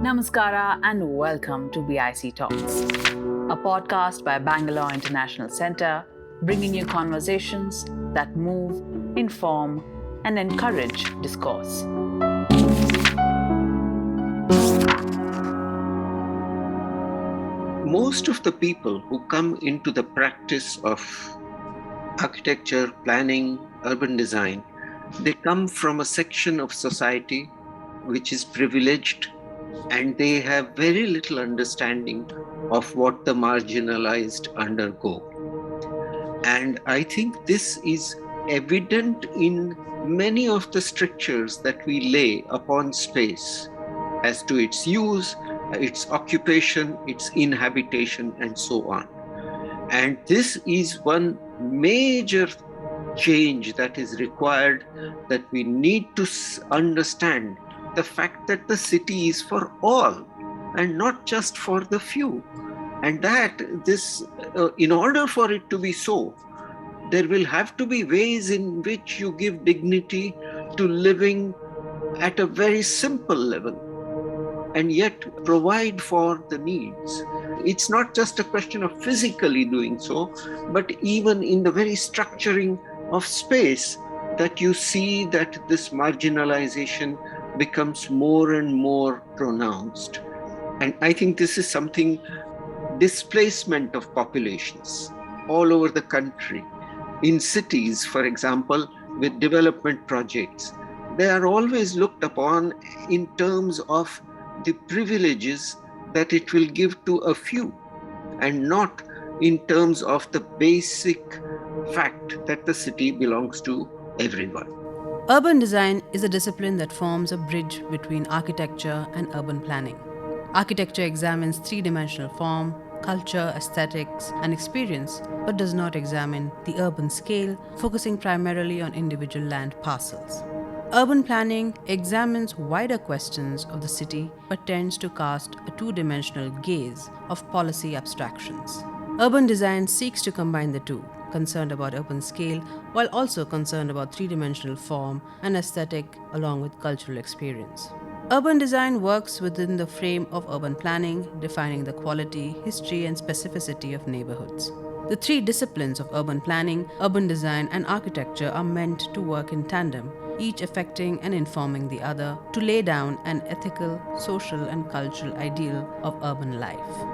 Namaskara and welcome to BIC Talks, a podcast by Bangalore International Centre, bringing you conversations that move, inform, and encourage discourse. Most of the people who come into the practice of architecture, planning, urban design, they come from a section of society which is privileged, and they have very little understanding of what the marginalized undergo. And I think this is evident in many of the strictures that we lay upon space as to its use, its occupation, its inhabitation, and so on. And this is one major change that is required, that we need to understand the fact that the city is for all and not just for the few. And that this, in order for it to be so, there will have to be ways in which you give dignity to living at a very simple level and yet provide for the needs. It's not just a question of physically doing so, but even in the very structuring of space that you see that this marginalization becomes more and more pronounced. And I think this is something, displacement of populations all over the country. In cities, for example, with development projects, they are always looked upon in terms of the privileges that it will give to a few, and not in terms of the basic fact that the city belongs to everyone. Urban design is a discipline that forms a bridge between architecture and urban planning. Architecture examines three-dimensional form, culture, aesthetics, and experience, but does not examine the urban scale, focusing primarily on individual land parcels. Urban planning examines wider questions of the city but tends to cast a two-dimensional gaze of policy abstractions. Urban design seeks to combine the two, concerned about urban scale while also concerned about three-dimensional form and aesthetic along with cultural experience. Urban design works within the frame of urban planning, defining the quality, history, and specificity of neighbourhoods. The three disciplines of urban planning, urban design, and architecture are meant to work in tandem, each affecting and informing the other, to lay down an ethical, social, and cultural ideal of urban life.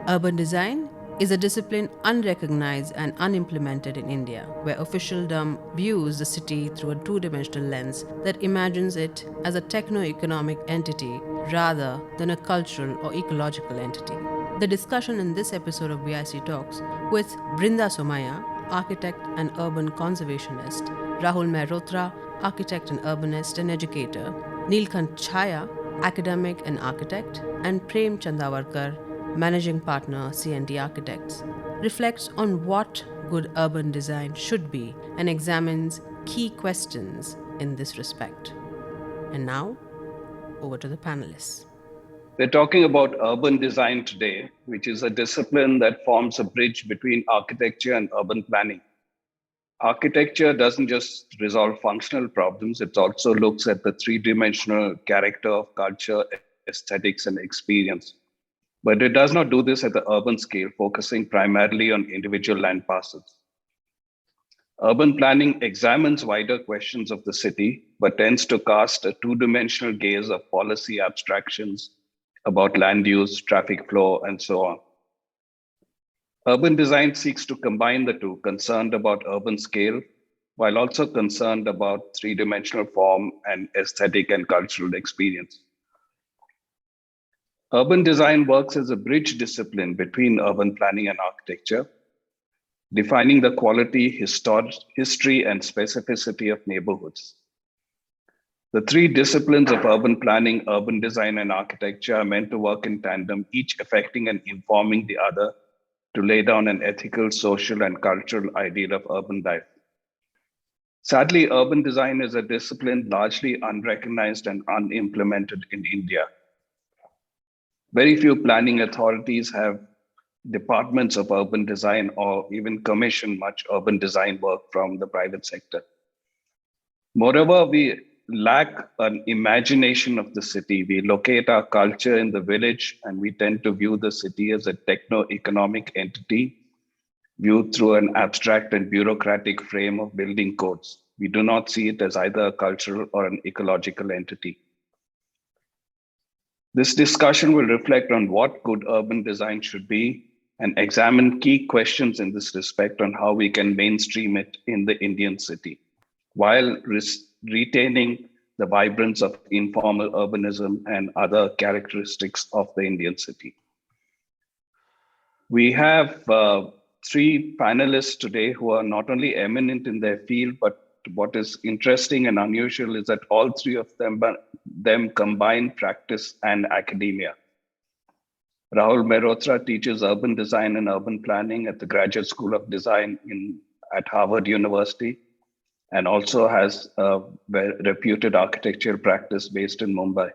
Urban design is a discipline unrecognized and unimplemented in India, where officialdom views the city through a two-dimensional lens that imagines it as a techno-economic entity rather than a cultural or ecological entity. The discussion in this episode of BIC Talks with Brinda Somaya, architect and urban conservationist, Rahul Mehrotra, architect and urbanist and educator, Neelkant Chhaya, academic and architect, and Prem Chandavarkar, managing partner, C&D Architects, reflects on what good urban design should be and examines key questions in this respect. And now, over to the panelists. We're talking about urban design today, which is a discipline that forms a bridge between architecture and urban planning. Architecture doesn't just resolve functional problems, it also looks at the three-dimensional character of culture, aesthetics, and experience. But it does not do this at the urban scale, focusing primarily on individual land parcels. Urban planning examines wider questions of the city, but tends to cast a two-dimensional gaze of policy abstractions about land use, traffic flow, and so on. Urban design seeks to combine the two, concerned about urban scale, while also concerned about three-dimensional form and aesthetic and cultural experience. Urban design works as a bridge discipline between urban planning and architecture, defining the quality, history, and specificity of neighborhoods. The three disciplines of urban planning, urban design, and architecture are meant to work in tandem, each affecting and informing the other to lay down an ethical, social, and cultural ideal of urban life. Sadly, urban design is a discipline largely unrecognized and unimplemented in India. Very few planning authorities have departments of urban design or even commission much urban design work from the private sector. Moreover, we lack an imagination of the city. We locate our culture in the village, and we tend to view the city as a techno-economic entity viewed through an abstract and bureaucratic frame of building codes. We do not see it as either a cultural or an ecological entity. This discussion will reflect on what good urban design should be and examine key questions in this respect on how we can mainstream it in the Indian city, while retaining the vibrance of informal urbanism and other characteristics of the Indian city. We have three panelists today who are not only eminent in their field, but what is interesting and unusual is that all three of them combine practice and academia. Rahul Mehrotra teaches urban design and urban planning at the Graduate School of Design at Harvard University, and also has a reputed architectural practice based in Mumbai.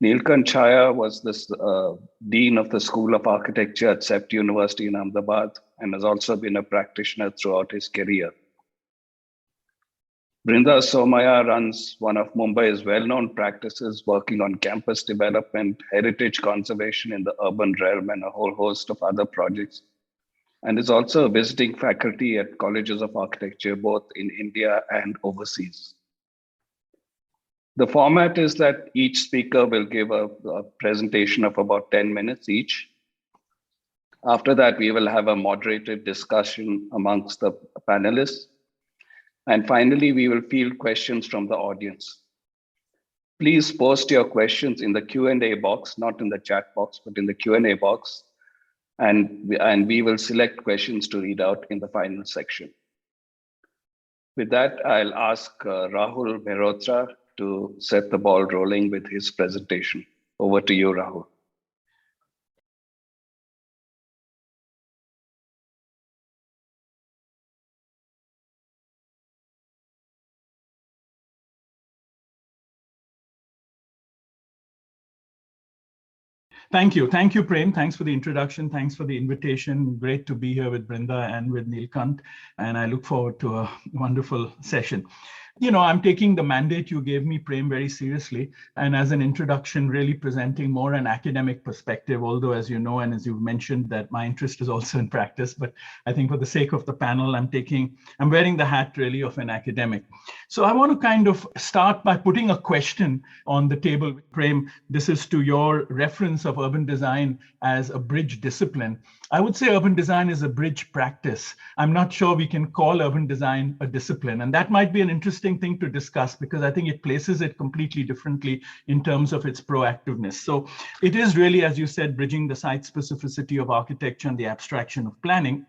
Neelkant Chhaya was the Dean of the School of Architecture at CEPT University in Ahmedabad and has also been a practitioner throughout his career. Brinda Somaya runs one of Mumbai's well-known practices working on campus development, heritage conservation in the urban realm, and a whole host of other projects, and is also a visiting faculty at colleges of architecture, both in India and overseas. The format is that each speaker will give a presentation of about 10 minutes each. After that, we will have a moderated discussion amongst the panelists. And finally, we will field questions from the audience. Please post your questions in the Q&A box, not in the chat box, but in the Q&A box. And we will select questions to read out in the final section. With that, I'll ask Rahul Mehrotra to set the ball rolling with his presentation. Over to you, Rahul. Thank you. Thank you, Prem. Thanks for the introduction. Thanks for the invitation. Great to be here with Brinda and with Neelkant. And I look forward to a wonderful session. You know, I'm taking the mandate you gave me, Prem, very seriously. And as an introduction, really presenting more an academic perspective, although, as you know, and as you've mentioned, that my interest is also in practice. But I think for the sake of the panel, I'm wearing the hat really of an academic. So I want to kind of start by putting a question on the table. Prem, this is to your reference of urban design as a bridge discipline. I would say urban design is a bridge practice. I'm not sure we can call urban design a discipline. And that might be an interesting thing to discuss because I think it places it completely differently in terms of its proactiveness. So it is really, as you said, bridging the site specificity of architecture and the abstraction of planning.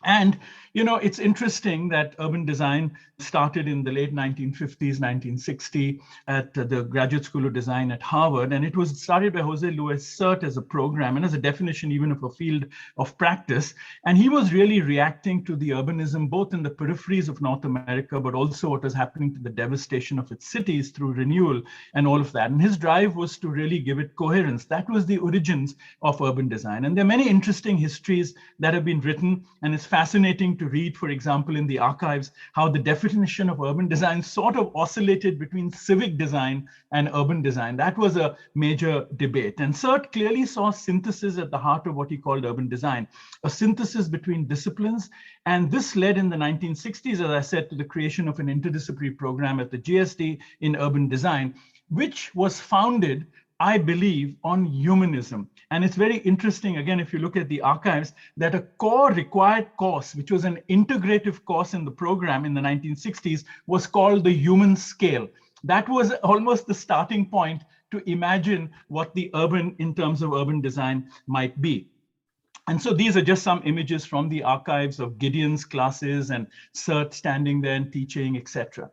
And, you know, it's interesting that urban design started in the late 1950s, 1960 at the Graduate School of Design at Harvard. And it was started by Jose Luis Sert as a program and as a definition even of a field of practice. And he was really reacting to the urbanism, both in the peripheries of North America, but also what was happening to the devastation of its cities through renewal and all of that. And his drive was to really give it coherence. That was the origins of urban design. And there are many interesting histories that have been written, and it's fascinating to read, for example, in the archives, how the definition of urban design sort of oscillated between civic design and urban design. That was a major debate. And Sert clearly saw synthesis at the heart of what he called urban design, a synthesis between disciplines. And this led in the 1960s, as I said, to the creation of an interdisciplinary program at the GSD in urban design, which was founded, I believe, on humanism. And it's very interesting, again, if you look at the archives, that a core required course, which was an integrative course in the program in the 1960s, was called the human scale. That was almost the starting point to imagine what the urban, in terms of urban design, might be. And so these are just some images from the archives of Gideon's classes and Sert standing there and teaching, etc.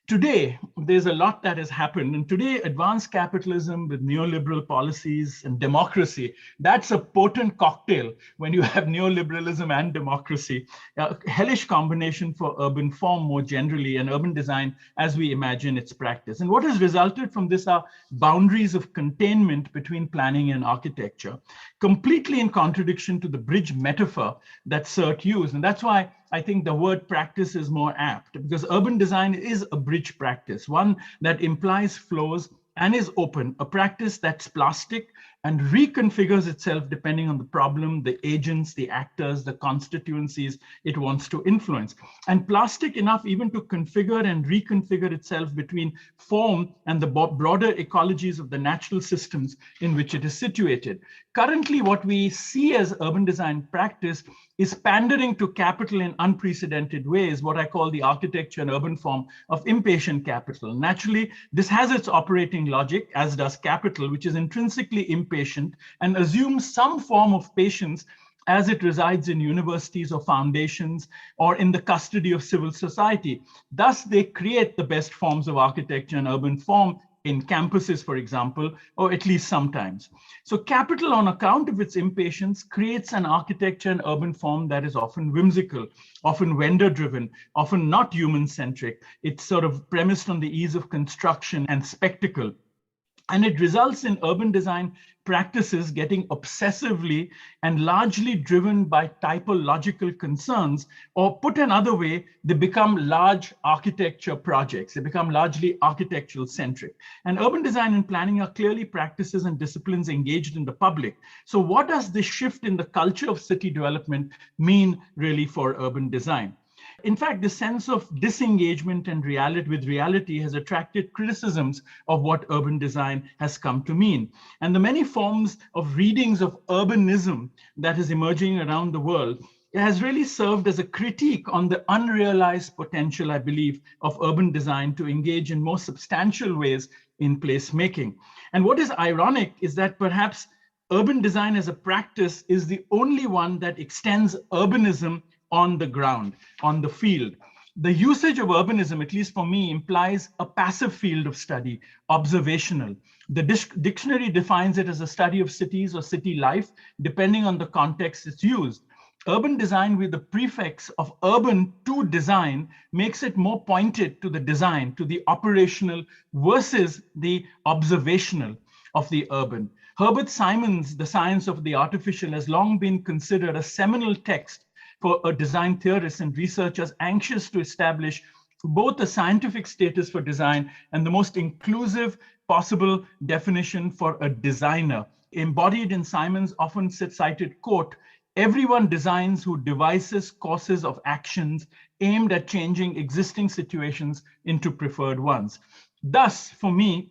Today, there's a lot that has happened. And today, advanced capitalism with neoliberal policies and democracy, that's a potent cocktail when you have neoliberalism and democracy, a hellish combination for urban form more generally and urban design as we imagine its practice. And what has resulted from this are boundaries of containment between planning and architecture, completely in contradiction to the bridge metaphor that Sert used. And that's why I think the word practice is more apt, because urban design is a bridge practice, one that implies flows and is open, a practice that's plastic and reconfigures itself depending on the problem, the agents, the actors, the constituencies it wants to influence. And plastic enough even to configure and reconfigure itself between form and the broader ecologies of the natural systems in which it is situated. Currently, what we see as urban design practice is pandering to capital in unprecedented ways, what I call the architecture and urban form of impatient capital. Naturally, this has its operating logic, as does capital, which is intrinsically impatient and assumes some form of patience as it resides in universities or foundations or in the custody of civil society. Thus, they create the best forms of architecture and urban form in campuses, for example, or at least sometimes. So capital, on account of its impatience, creates an architecture and urban form that is often whimsical, often vendor-driven, often not human-centric. It's sort of premised on the ease of construction and spectacle. And it results in urban design practices getting obsessively and largely driven by typological concerns, or put another way, they become large architecture projects. They become largely architectural centric. And urban design and planning are clearly practices and disciplines engaged in the public. So what does this shift in the culture of city development mean really for urban design? In fact, the sense of disengagement and reality has attracted criticisms of what urban design has come to mean. And the many forms of readings of urbanism that is emerging around the world has really served as a critique on the unrealized potential, I believe, of urban design to engage in more substantial ways in placemaking. And what is ironic is that perhaps urban design as a practice is the only one that extends urbanism on the ground, on the field. The usage of urbanism, at least for me, implies a passive field of study, observational. The dictionary defines it as a study of cities or city life, depending on the context it's used. Urban design with the prefix of urban to design makes it more pointed to the design, to the operational versus the observational of the urban. Herbert Simon's The Science of the Artificial has long been considered a seminal text for a design theorist and researchers anxious to establish both a scientific status for design and the most inclusive possible definition for a designer. Embodied in Simon's often cited quote, "Everyone designs who devises courses of actions aimed at changing existing situations into preferred ones." Thus, for me,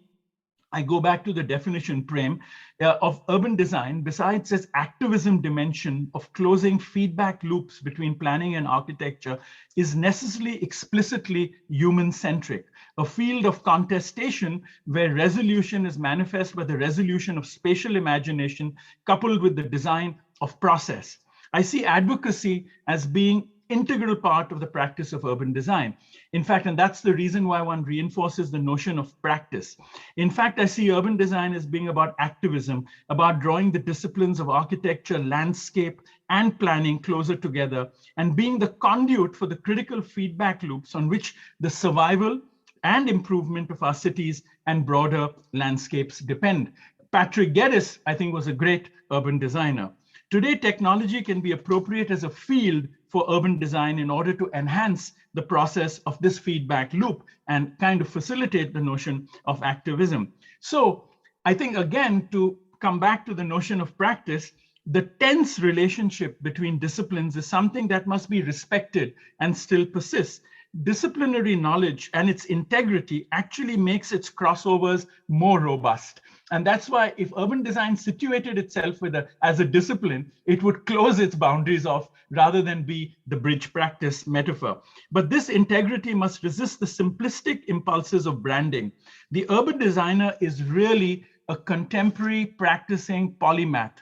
I go back to the definition, Prem, of urban design. Besides its activism dimension of closing feedback loops between planning and architecture, is necessarily explicitly human-centric, a field of contestation where resolution is manifest by the resolution of spatial imagination coupled with the design of process. I see advocacy as being integral part of the practice of urban design. In fact, and that's the reason why one reinforces the notion of practice. In fact, I see urban design as being about activism, about drawing the disciplines of architecture, landscape, and planning closer together, and being the conduit for the critical feedback loops on which the survival and improvement of our cities and broader landscapes depend. Patrick Geddes, I think, was a great urban designer. Today, technology can be appropriate as a field for urban design in order to enhance the process of this feedback loop and kind of facilitate the notion of activism. So I think, again, to come back to the notion of practice, the tense relationship between disciplines is something that must be respected and still persists. Disciplinary knowledge and its integrity actually makes its crossovers more robust. And that's why if urban design situated itself as a discipline, it would close its boundaries off rather than be the bridge practice metaphor. But this integrity must resist the simplistic impulses of branding. The urban designer is really a contemporary practicing polymath,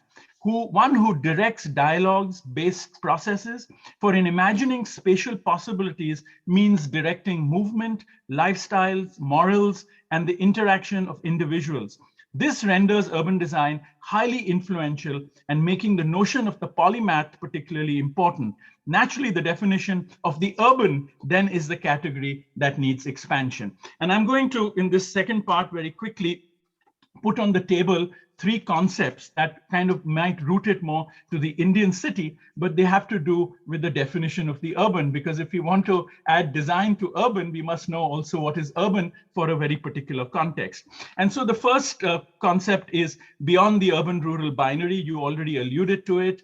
one who directs dialogues-based processes, for in imagining spatial possibilities means directing movement, lifestyles, morals, and the interaction of individuals. This renders urban design highly influential and making the notion of the polymath particularly important. Naturally, the definition of the urban then is the category that needs expansion. And I'm going to, in this second part, very quickly put on the table three concepts that kind of might root it more to the Indian city, but they have to do with the definition of the urban. Because if we want to add design to urban, we must know also what is urban for a very particular context. And so the first concept is beyond the urban-rural binary. You already alluded to it,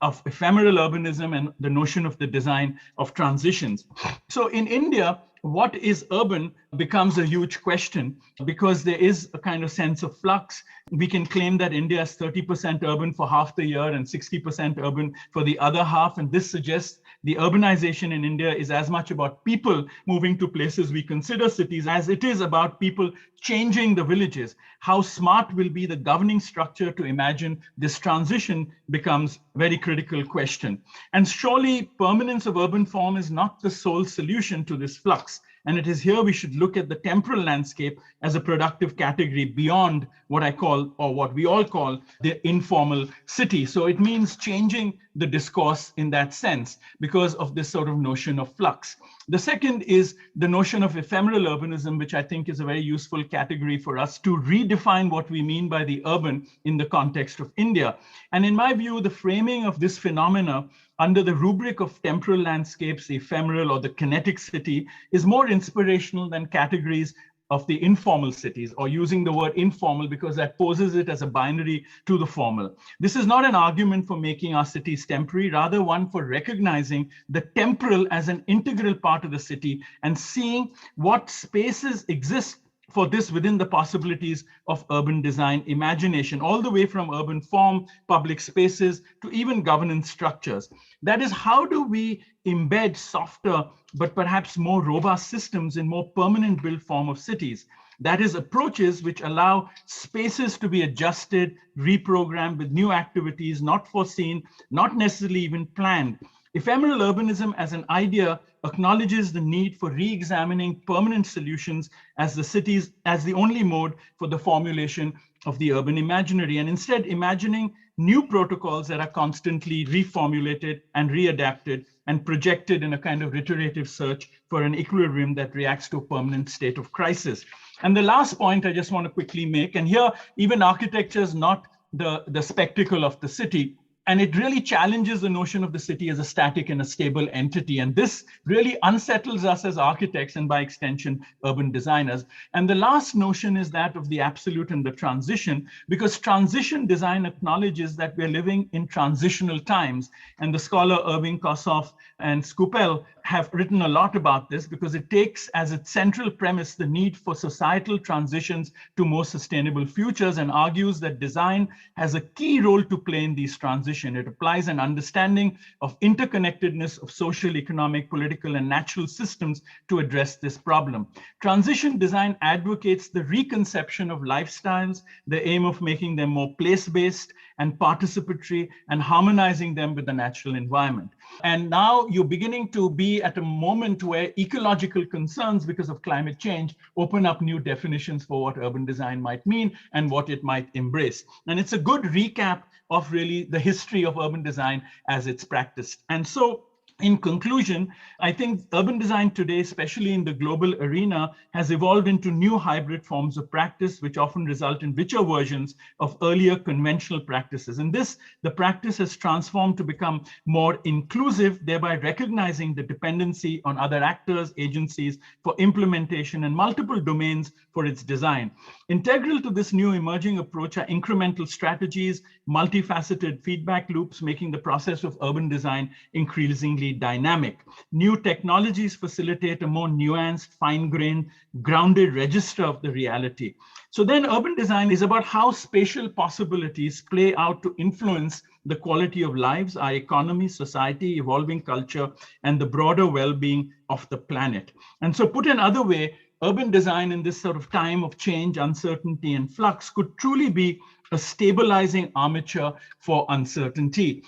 of ephemeral urbanism and the notion of the design of transitions. So in India, what is urban becomes a huge question because there is a kind of sense of flux. We can claim that India is 30% urban for half the year and 60% urban for the other half. And this suggests the urbanization in India is as much about people moving to places we consider cities as it is about people changing the villages. How smart will be the governing structure to imagine this transition becomes a very critical question. And surely permanence of urban form is not the sole solution to this flux. And it is here we should look at the temporal landscape as a productive category beyond what I call, or what we all call, the informal city. So it means changing the discourse in that sense because of this sort of notion of flux. The second is the notion of ephemeral urbanism, which I think is a very useful category for us to redefine what we mean by the urban in the context of India. And in my view, the framing of this phenomena under the rubric of temporal landscapes, the ephemeral or the kinetic city, is more inspirational than categories of the informal cities, or using the word informal because that poses it as a binary to the formal. This is not an argument for making our cities temporary, rather one for recognizing the temporal as an integral part of the city and seeing what spaces exist for this within the possibilities of urban design imagination, all the way from urban form, public spaces, to even governance structures. That is, how do we embed softer, but perhaps more robust systems in more permanent built form of cities? That is, approaches which allow spaces to be adjusted, reprogrammed with new activities, not foreseen, not necessarily even planned. Ephemeral urbanism as an idea acknowledges the need for re-examining permanent solutions as the only mode for the formulation of the urban imaginary, and instead imagining new protocols that are constantly reformulated and readapted and projected in a kind of iterative search for an equilibrium that reacts to a permanent state of crisis. And the last point I just want to quickly make, and here even architecture is not the spectacle of the city, and it really challenges the notion of the city as a static and a stable entity. And this really unsettles us as architects and by extension, urban designers. And the last notion is that of the absolute and the transition, because transition design acknowledges that we're living in transitional times. And the scholar Irving Kossoff and Skupel have written a lot about this because it takes as its central premise the need for societal transitions to more sustainable futures and argues that design has a key role to play in these transitions. It applies an understanding of interconnectedness of social, economic, political, and natural systems to address this problem. Transition design advocates the reconception of lifestyles, the aim of making them more place-based and participatory and harmonizing them with the natural environment. And now you're beginning to be at a moment where ecological concerns because of climate change open up new definitions for what urban design might mean and what it might embrace. And it's a good recap of really the history of urban design as it's practiced. And so in conclusion, I think urban design today, especially in the global arena, has evolved into new hybrid forms of practice, which often result in richer versions of earlier conventional practices. In this, the practice has transformed to become more inclusive, thereby recognizing the dependency on other actors, agencies for implementation and multiple domains for its design. Integral to this new emerging approach are incremental strategies, multifaceted feedback loops, making the process of urban design increasingly dynamic. New technologies facilitate a more nuanced, fine-grained, grounded register of the reality. So then urban design is about how spatial possibilities play out to influence the quality of lives, our economy, society, evolving culture, and the broader well-being of the planet. And so put another way, urban design in this sort of time of change, uncertainty, and flux could truly be a stabilizing armature for uncertainty.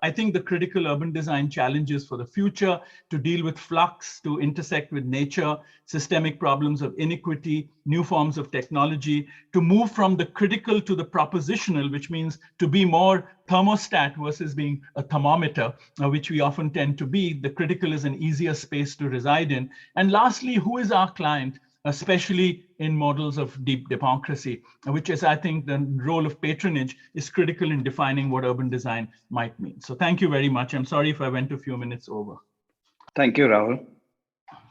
I think the critical urban design challenges for the future to deal with flux, to intersect with nature, systemic problems of inequity, new forms of technology, to move from the critical to the propositional, which means to be more thermostat versus being a thermometer, which we often tend to be. The critical is an easier space to reside in. And lastly, who is our client? especially in models of deep democracy, which is, I think, the role of patronage is critical in defining what urban design might mean. So thank you very much. I'm sorry if I went a few minutes over. Thank you, Rahul.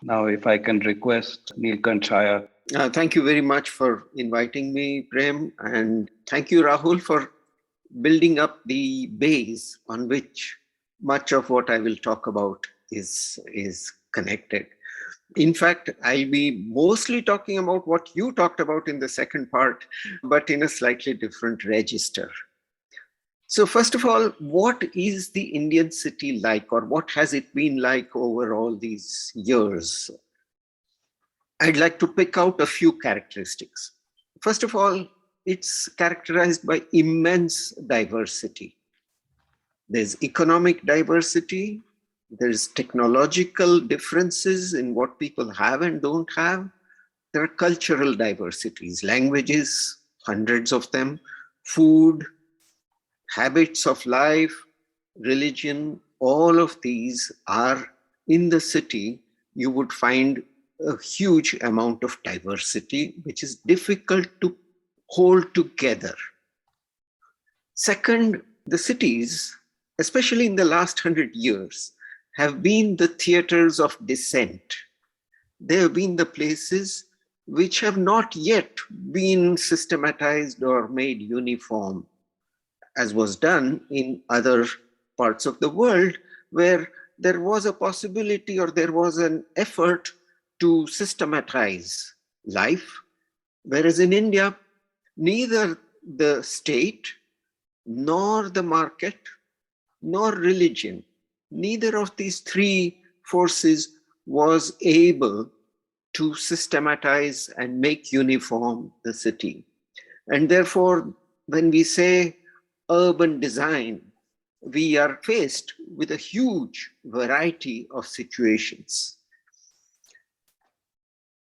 Now, if I can request Neelkant Chaya. Thank you very much for inviting me, Prem. And thank you, Rahul, for building up the base on which much of what I will talk about is connected. In fact, I'll be mostly talking about what you talked about in the second part, but in a slightly different register. So first of all, what is the Indian city like, or what has it been like over all these years? I'd like to pick out a few characteristics. First of all, it's characterized by immense diversity. There's economic diversity, there's technological differences in what people have and don't have. There are cultural diversities, languages, hundreds of them, food, habits of life, religion, all of these are in the city. You would find a huge amount of diversity, which is difficult to hold together. Second, the cities, especially in the last 100 years, have been the theaters of dissent. They have been the places which have not yet been systematized or made uniform, as was done in other parts of the world, where there was a possibility or there was an effort to systematize life. Whereas in India, neither the state, nor the market, nor religion, neither of these three forces was able to systematize and make uniform the city. And therefore, when we say urban design, we are faced with a huge variety of situations.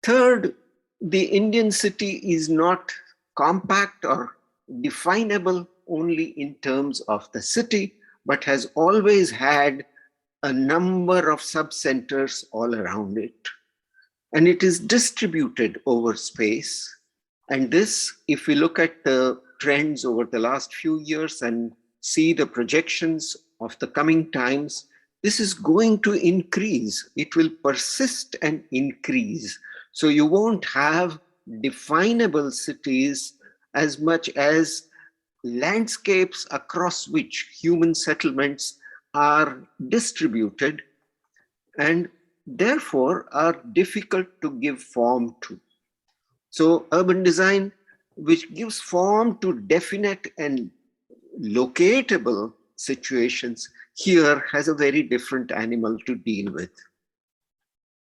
Third, the Indian city is not compact or definable only in terms of the city, but has always had a number of sub-centers all around it. And it is distributed over space. And this, if we look at the trends over the last few years and see the projections of the coming times, this is going to increase. It will persist and increase. So you won't have definable cities as much as landscapes across which human settlements are distributed and therefore are difficult to give form to. So urban design, which gives form to definite and locatable situations, here has a very different animal to deal with.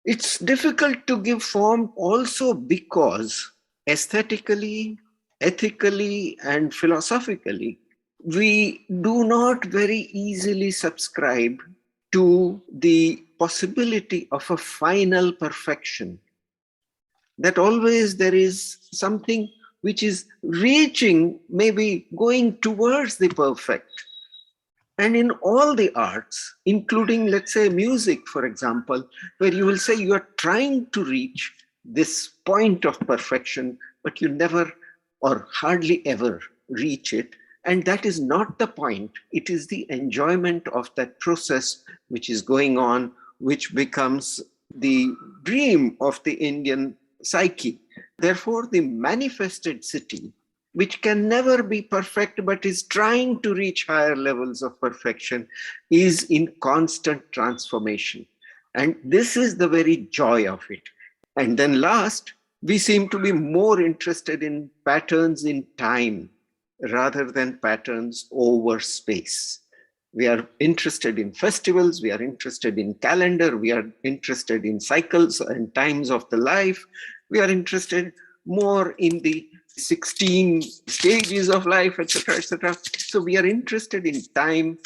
It's difficult to give form also because aesthetically, ethically, and philosophically, we do not very easily subscribe to the possibility of a final perfection. That always there is something which is reaching, maybe going towards the perfect. And in all the arts, including, let's say, music, for example, where you will say you are trying to reach this point of perfection, but you never or hardly ever reach it. And that is not the point. It is the enjoyment of that process which is going on, which becomes the dream of the Indian psyche. Therefore, the manifested city, which can never be perfect but is trying to reach higher levels of perfection, is in constant transformation. And this is the very joy of it. And then last, we seem to be more interested in patterns in time rather than patterns over space. We are interested in festivals, we are interested in calendar, we are interested in cycles and times of the life. We are interested more in the 16 stages of life, etc., etc. So we are interested in time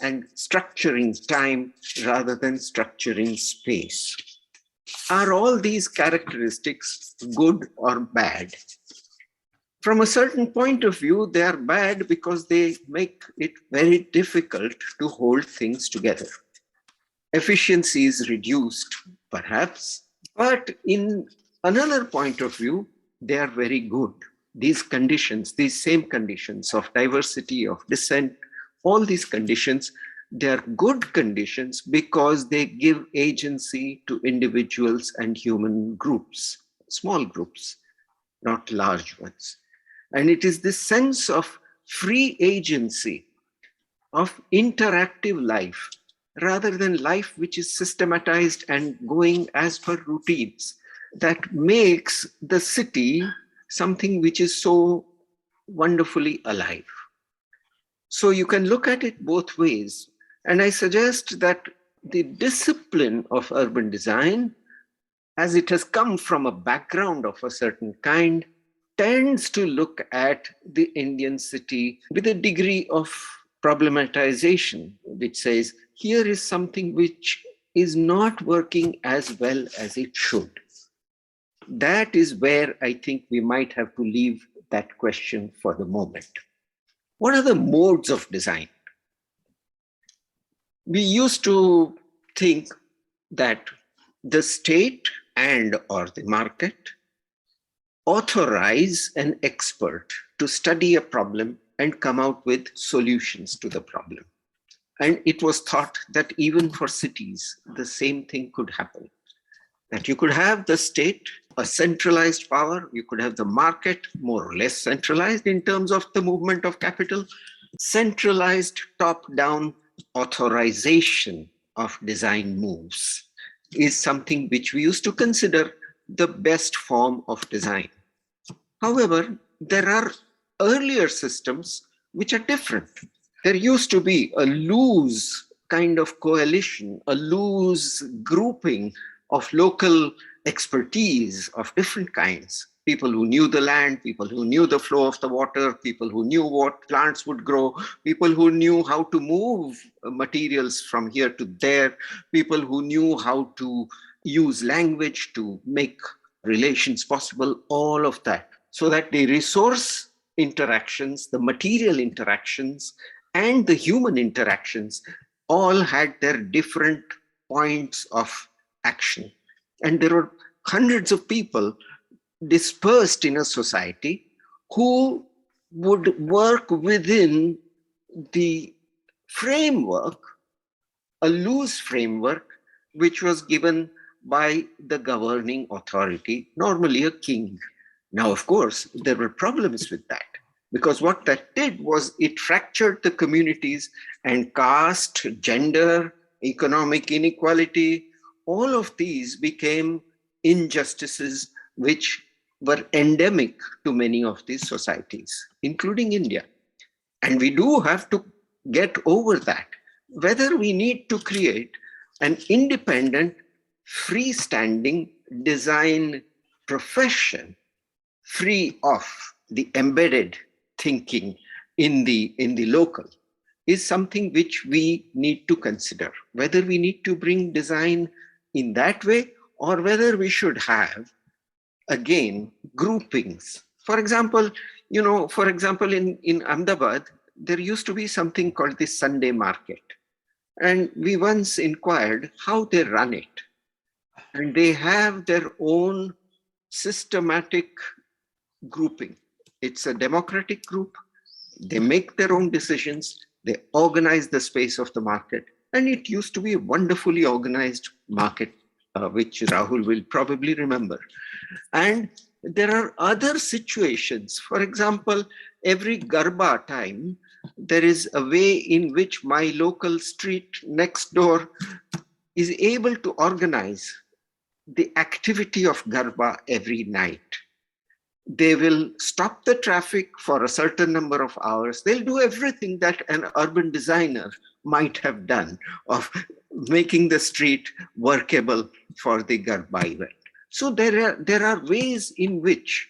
and structuring time rather than structuring space. Are all these characteristics good or bad? From a certain point of view, they are bad because they make it very difficult to hold things together. Efficiency is reduced, perhaps, but in another point of view, they are very good. These conditions, these same conditions of diversity, of dissent, all these conditions, they are good conditions because they give agency to individuals and human groups, small groups, not large ones. And it is this sense of free agency, of interactive life, rather than life which is systematized and going as per routines, that makes the city something which is so wonderfully alive. So you can look at it both ways. And I suggest that the discipline of urban design, as it has come from a background of a certain kind, tends to look at the Indian city with a degree of problematization, which says, here is something which is not working as well as it should. That is where I think we might have to leave that question for the moment. What are the modes of design? We used to think that the state and or the market authorize an expert to study a problem and come out with solutions to the problem. And it was thought that even for cities, the same thing could happen. That you could have the state, a centralized power, you could have the market, more or less centralized in terms of the movement of capital, centralized top-down authorization of design moves is something which we used to consider the best form of design. However, there are earlier systems which are different. There used to be a loose kind of coalition, a loose grouping of local expertise of different kinds. People who knew the land, people who knew the flow of the water, people who knew what plants would grow, people who knew how to move materials from here to there, people who knew how to use language to make relations possible, all of that. So that the resource interactions, the material interactions, and the human interactions all had their different points of action. And there were hundreds of people dispersed in a society who would work within the framework, a loose framework, which was given by the governing authority, normally a king. Now, of course, there were problems with that, because what that did was it fractured the communities, and caste, gender, economic inequality, all of these became injustices which were endemic to many of these societies, including India. And we do have to get over that. Whether we need to create an independent, freestanding design profession free of the embedded thinking in the local is something which we need to consider. Whether we need to bring design in that way, or whether we should have, again, groupings. For example, in Ahmedabad, there used to be something called the Sunday market. And we once inquired how they run it. And they have their own systematic grouping. It's a democratic group. They make their own decisions. They organize the space of the market. And it used to be a wonderfully organized market, which Rahul will probably remember. And there are other situations. For example, every Garba time, there is a way in which my local street next door is able to organize the activity of Garba every night. They will stop the traffic for a certain number of hours. They'll do everything that an urban designer might have done of making the street workable for the Garba event. So there are ways in which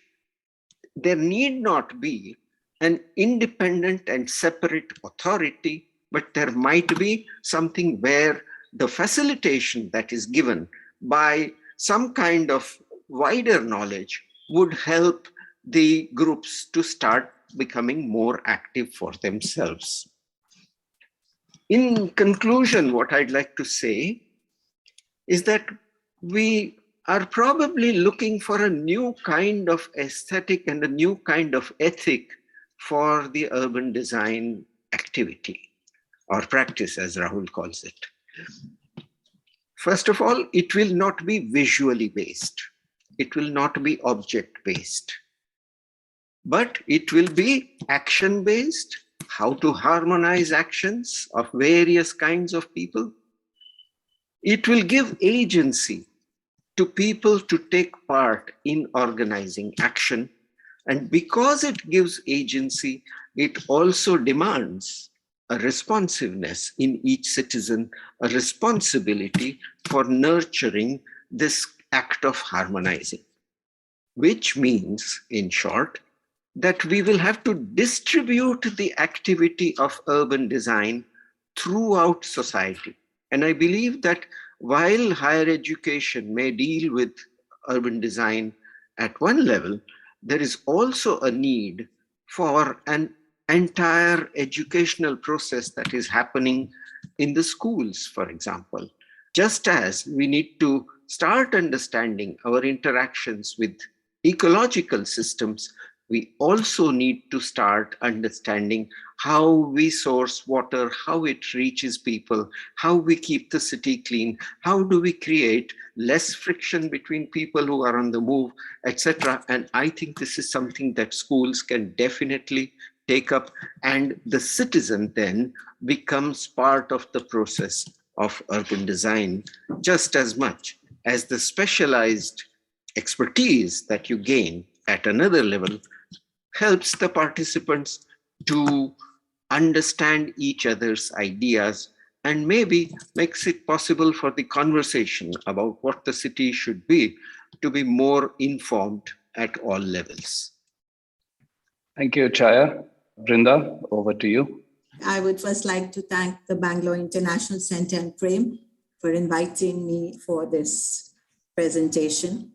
there need not be an independent and separate authority, but there might be something where the facilitation that is given by some kind of wider knowledge would help the groups to start becoming more active for themselves. In conclusion, what I'd like to say is that we are probably looking for a new kind of aesthetic and a new kind of ethic for the urban design activity or practice, as Rahul calls it. First of all, it will not be visually based. It will not be object based, but it will be action based, how to harmonize actions of various kinds of people. It will give agency to people to take part in organizing action. And because it gives agency, it also demands a responsiveness in each citizen, a responsibility for nurturing this act of harmonizing, which means, in short, that we will have to distribute the activity of urban design throughout society. And I believe that while higher education may deal with urban design at one level, there is also a need for an entire educational process that is happening in the schools, for example. Just as we need to start understanding our interactions with ecological systems, we also need to start understanding how we source water, how it reaches people, how we keep the city clean, how do we create less friction between people who are on the move, etc. And I think this is something that schools can definitely take up, and the citizen then becomes part of the process of urban design just as much as the specialized expertise that you gain at another level helps the participants to understand each other's ideas and maybe makes it possible for the conversation about what the city should be to be more informed at all levels. Thank you, Chaya. Brinda, over to you. I would first like to thank the Bangalore International Center and Prem for inviting me for this presentation.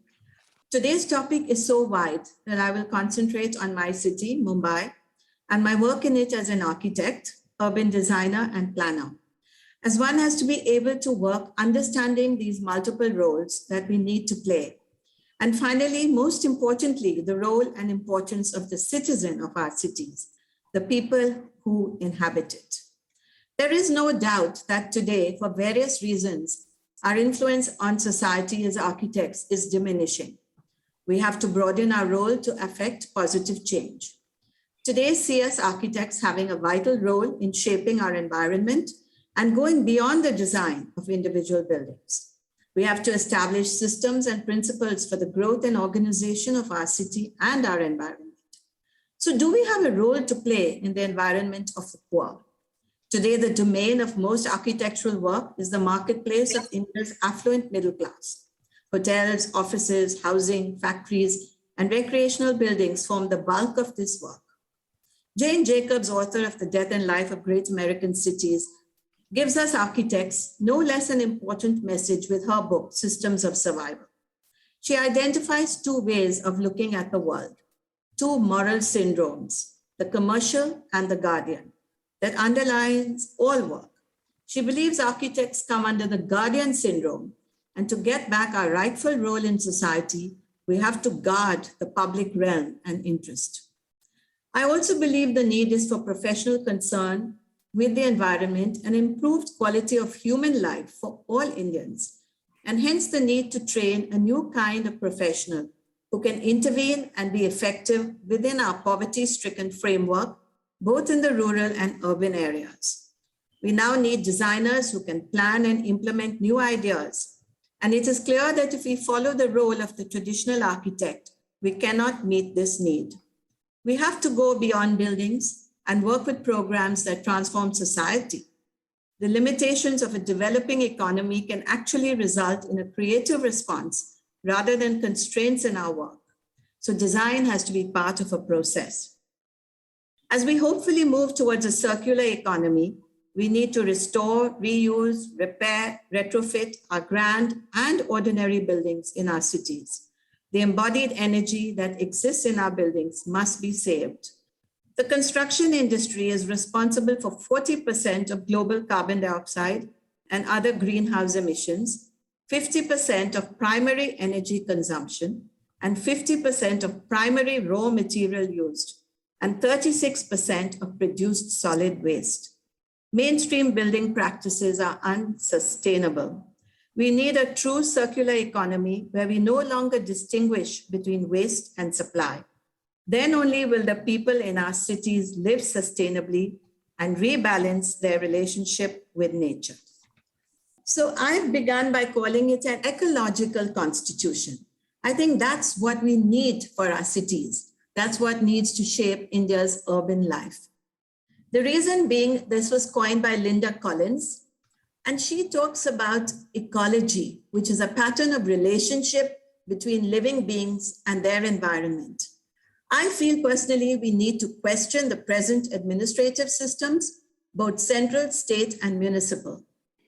Today's topic is so wide that I will concentrate on my city, Mumbai, and my work in it as an architect, urban designer, and planner. As one has to be able to work understanding these multiple roles that we need to play. And finally, most importantly, the role and importance of the citizen of our cities, the people who inhabit it. There is no doubt that today, for various reasons, our influence on society as architects is diminishing. We have to broaden our role to affect positive change. Today, see us architects having a vital role in shaping our environment and going beyond the design of individual buildings. We have to establish systems and principles for the growth and organization of our city and our environment. So do we have a role to play in the environment of the poor? Today, the domain of most architectural work is the marketplace of India's affluent middle class. Hotels, offices, housing, factories, and recreational buildings form the bulk of this work. Jane Jacobs, author of The Death and Life of Great American Cities, gives us architects no less an important message with her book, Systems of Survival. She identifies two ways of looking at the world, two moral syndromes, the commercial and the guardian, that underlines all work. She believes architects come under the guardian syndrome, and to get back our rightful role in society, we have to guard the public realm and interest. I also believe the need is for professional concern with the environment and improved quality of human life for all Indians, and hence the need to train a new kind of professional who can intervene and be effective within our poverty-stricken framework, both in the rural and urban areas. We now need designers who can plan and implement new ideas. And it is clear that if we follow the role of the traditional architect, we cannot meet this need. We have to go beyond buildings and work with programs that transform society. The limitations of a developing economy can actually result in a creative response rather than constraints in our work. So design has to be part of a process. As we hopefully move towards a circular economy, we need to restore, reuse, repair, retrofit our grand and ordinary buildings in our cities. The embodied energy that exists in our buildings must be saved. The construction industry is responsible for 40% of global carbon dioxide and other greenhouse emissions, 50% of primary energy consumption, and 50% of primary raw material used, and 36% of produced solid waste. Mainstream building practices are unsustainable. We need a true circular economy where we no longer distinguish between waste and supply. Then only will the people in our cities live sustainably and rebalance their relationship with nature. So I've begun by calling it an ecological constitution. I think that's what we need for our cities. That's what needs to shape India's urban life. The reason being, this was coined by Linda Collins, and she talks about ecology, which is a pattern of relationship between living beings and their environment. I feel personally we need to question the present administrative systems, both central, state, and municipal.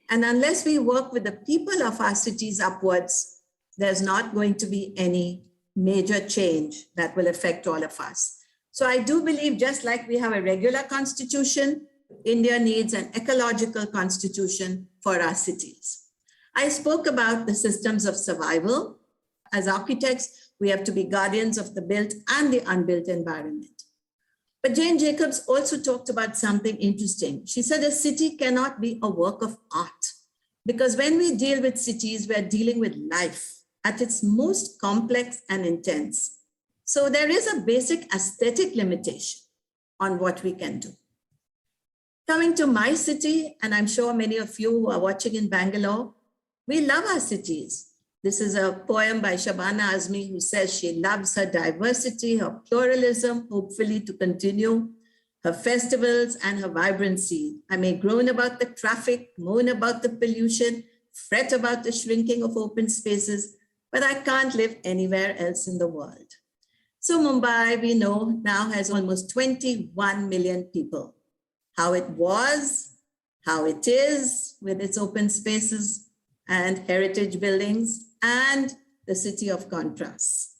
And unless we work with the people of our cities upwards, there's not going to be any major change that will affect all of us. So I do believe, just like we have a regular constitution, India needs an ecological constitution for our cities. I spoke about the systems of survival. As architects, we have to be guardians of the built and the unbuilt environment. But Jane Jacobs also talked about something interesting. She said a city cannot be a work of art, because when we deal with cities, we're dealing with life at its most complex and intense. So there is a basic aesthetic limitation on what we can do. Coming to my city, and I'm sure many of you who are watching in Bangalore, we love our cities. This is a poem by Shabana Azmi, who says she loves her diversity, her pluralism, hopefully to continue, her festivals and her vibrancy. I may groan about the traffic, moan about the pollution, fret about the shrinking of open spaces, but I can't live anywhere else in the world. So Mumbai, we know, now has almost 21 million people. How it was, how it is with its open spaces and heritage buildings, and the city of contrasts.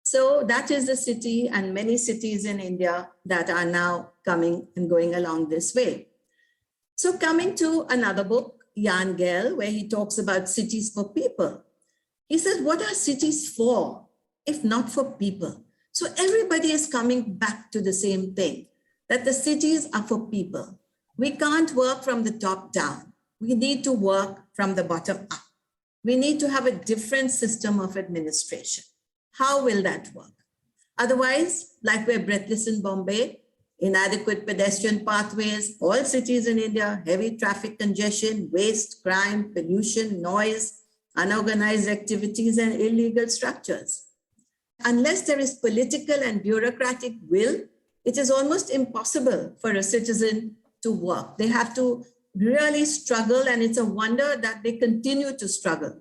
So that is the city, and many cities in India that are now coming and going along this way. So coming to another book, Jan Gehl, where he talks about cities for people. He says, what are cities for, if not for people? So everybody is coming back to the same thing, that the cities are for people. We can't work from the top down. We need to work from the bottom up. We need to have a different system of administration. How will that work? Otherwise, like we're breathless in Bombay, inadequate pedestrian pathways, all cities in India, heavy traffic congestion, waste, crime, pollution, noise, unorganized activities, and illegal structures. Unless there is political and bureaucratic will, it is almost impossible for a citizen to work. They have to really struggle, and it's a wonder that they continue to struggle.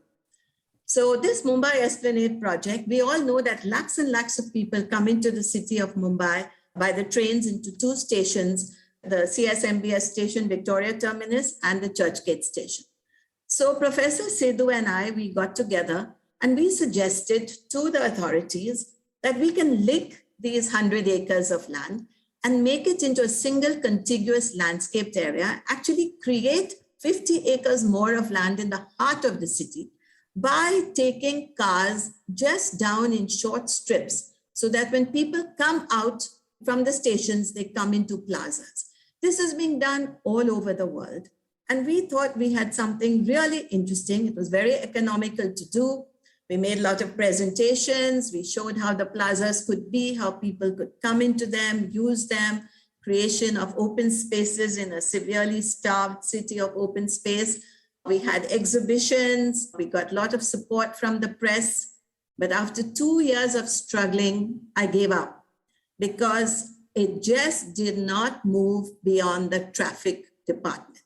So this Mumbai Esplanade project, we all know that lakhs and lakhs of people come into the city of Mumbai by the trains into two stations, the CSMBS station, Victoria Terminus, and the Churchgate station. So Professor Sidhu and I, we got together and we suggested to the authorities that we can link these 100 acres of land and make it into a single contiguous landscaped area, actually create 50 acres more of land in the heart of the city by taking cars just down in short strips, so that when people come out from the stations, they come into plazas. This is being done all over the world. And we thought we had something really interesting. It was very economical to do. We made a lot of presentations. We showed how the plazas could be, how people could come into them, use them, creation of open spaces in a severely starved city of open space. We had exhibitions. We got a lot of support from the press. But after 2 years of struggling, I gave up because it just did not move beyond the traffic department.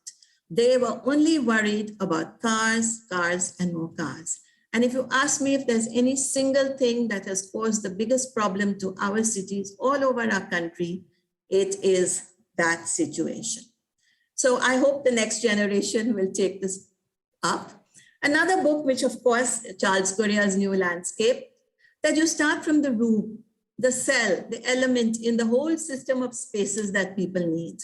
They were only worried about cars, cars, and more cars. And if you ask me if there's any single thing that has caused the biggest problem to our cities all over our country, it is that situation. So I hope the next generation will take this up. Another book, which of course, Charles Correa's New Landscape, that you start from the room, the cell, the element in the whole system of spaces that people need.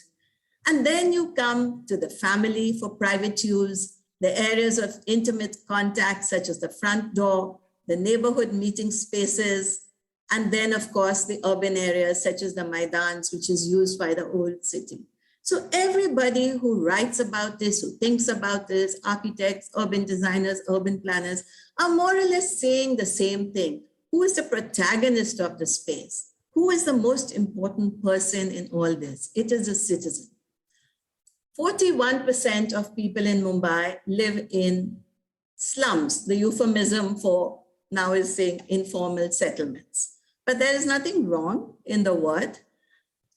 And then you come to the family for private use, the areas of intimate contact, such as the front door, the neighborhood meeting spaces, and then, of course, the urban areas, such as the Maidans, which is used by the old city. So everybody who writes about this, who thinks about this, architects, urban designers, urban planners, are more or less saying the same thing. Who is the protagonist of the space? Who is the most important person in all this? It is a citizen. 41% of people in Mumbai live in slums. The euphemism for now is saying informal settlements. But there is nothing wrong in the word.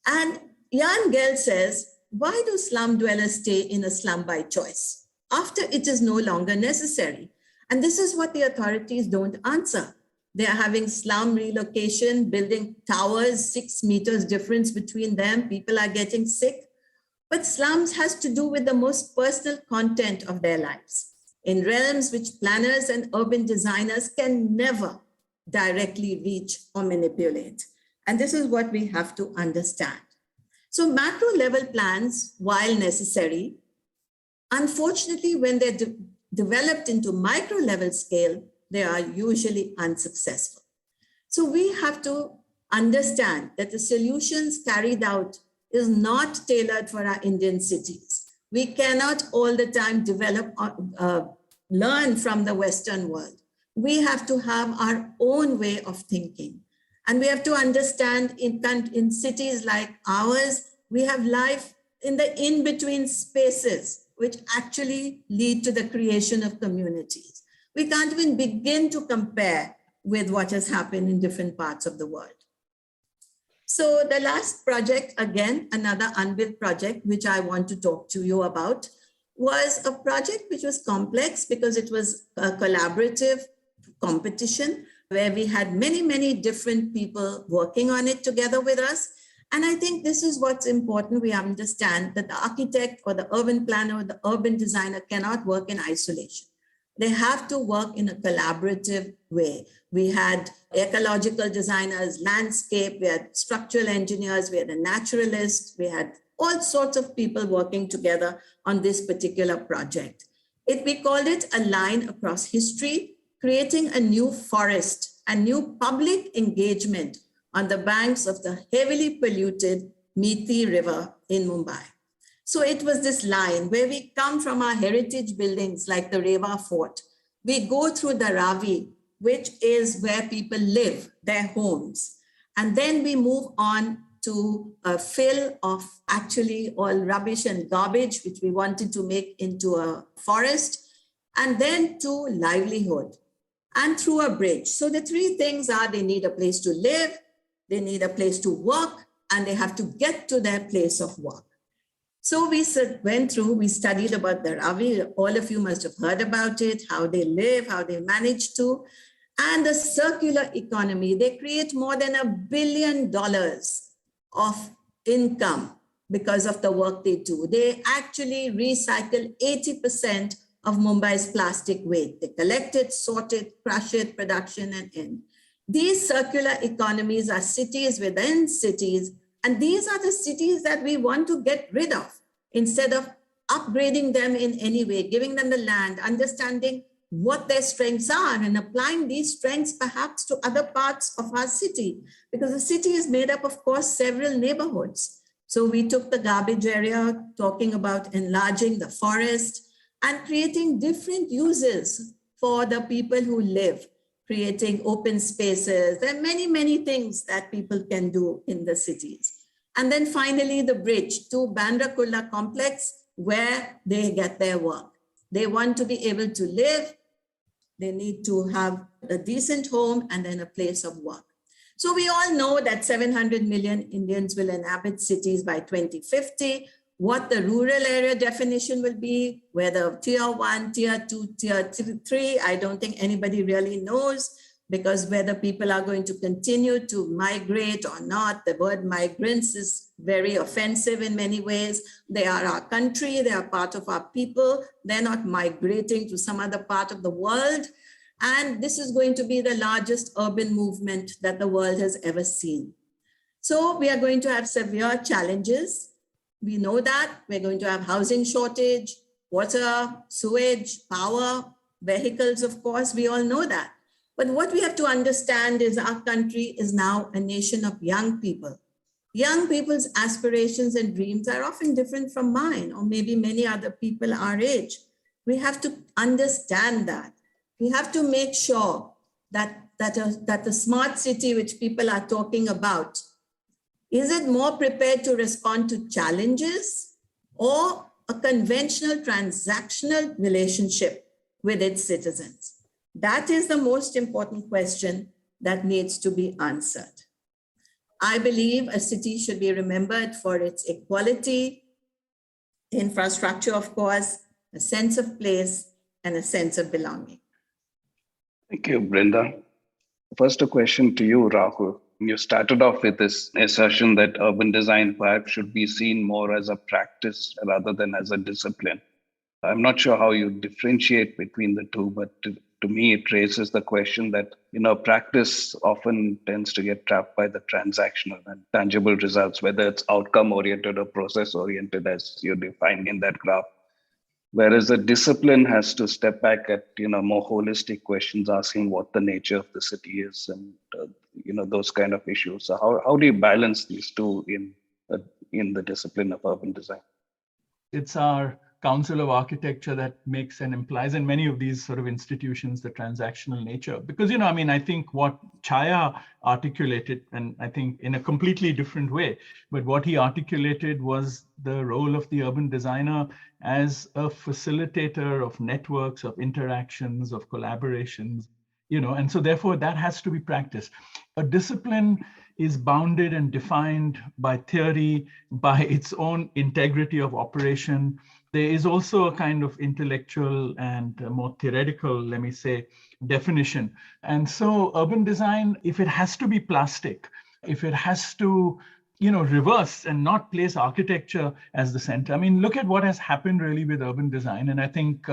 And Jan Gehl says, why do slum dwellers stay in a slum by choice after it is no longer necessary? And this is what the authorities don't answer. They are having slum relocation, building towers, 6 meters difference between them. People are getting sick. But slums has to do with the most personal content of their lives, in realms which planners and urban designers can never directly reach or manipulate. And this is what we have to understand. So macro level plans, while necessary, unfortunately, when they're developed into micro level scale, they are usually unsuccessful. So we have to understand that the solutions carried out is not tailored for our Indian cities. We cannot all the time develop, learn from the Western world. We have to have our own way of thinking. And we have to understand in cities like ours, we have life in the in-between spaces, which actually lead to the creation of communities. We can't even begin to compare with what has happened in different parts of the world. So the last project, again, another unbuilt project, which I want to talk to you about, was a project which was complex because it was a collaborative competition where we had many, many different people working on it together with us. And I think this is what's important. We understand that the architect or the urban planner or the urban designer cannot work in isolation. They have to work in a collaborative way. We had ecological designers, landscape, we had structural engineers, we had a naturalist, we had all sorts of people working together on this particular project. We called it a line across history, creating a new forest and new public engagement on the banks of the heavily polluted Methi River in Mumbai. So it was this line where we come from our heritage buildings like the Rewa Fort. We go through the Ravi, which is where people live, their homes. And then we move on to a fill of actually all rubbish and garbage, which we wanted to make into a forest, and then to livelihood and through a bridge. So the three things are they need a place to live, they need a place to work, and they have to get to their place of work. So we went through, we studied about the Ravi. All of you must have heard about it, how they live, how they manage to. And the circular economy, they create more than $1 billion of income because of the work they do. They actually recycle 80% of Mumbai's plastic waste. They collect it, sort it, crush it, production and end. These circular economies are cities within cities. And these are the cities that we want to get rid of instead of upgrading them in any way, giving them the land, understanding what their strengths are and applying these strengths perhaps to other parts of our city, because the city is made up, of course, several neighborhoods. So we took the garbage area, talking about enlarging the forest and creating different uses for the people who live, creating open spaces. There are many, many things that people can do in the cities. And then finally, the bridge to Bandra Kurla complex where they get their work. They want to be able to live. They need to have a decent home and then a place of work. So we all know that 700 million Indians will inhabit cities by 2050. What the rural area definition will be, whether tier 1, tier 2, tier 3, I don't think anybody really knows, because whether people are going to continue to migrate or not, the word migrants is very offensive in many ways. They are our country, they are part of our people. They're not migrating to some other part of the world. And this is going to be the largest urban movement that the world has ever seen. So we are going to have severe challenges. We know that we're going to have housing shortage, water, sewage, power, vehicles, of course, we all know that. But what we have to understand is our country is now a nation of young people. Young people's aspirations and dreams are often different from mine, or maybe many other people our age. We have to understand that. We have to make sure that the smart city which people are talking about, is it more prepared to respond to challenges or a conventional transactional relationship with its citizens? That is the most important question that needs to be answered. I believe a city should be remembered for its equality, infrastructure, of course, a sense of place, and a sense of belonging. Thank you, Brenda. First, a question to you, Rahul. You started off with this assertion that urban design perhaps should be seen more as a practice rather than as a discipline. I'm not sure how you differentiate between the two, but to me, it raises the question that, practice often tends to get trapped by the transactional and tangible results, whether it's outcome oriented or process oriented, as you define in that graph. Whereas a discipline has to step back at, more holistic questions, asking what the nature of the city is and, those kind of issues. So how do you balance these two in the discipline of urban design? It's our Council of Architecture that makes and implies in many of these sort of institutions the transactional nature. Because, I think what Chaya articulated, and I think in a completely different way, but what he articulated was the role of the urban designer as a facilitator of networks, of interactions, of collaborations, and so therefore that has to be practiced. A discipline is bounded and defined by theory, by its own integrity of operation. There is also a kind of intellectual and more theoretical, let me say, definition. And so urban design, if it has to be plastic, if it has to reverse and not place architecture as the center. Look at what has happened really with urban design. And I think,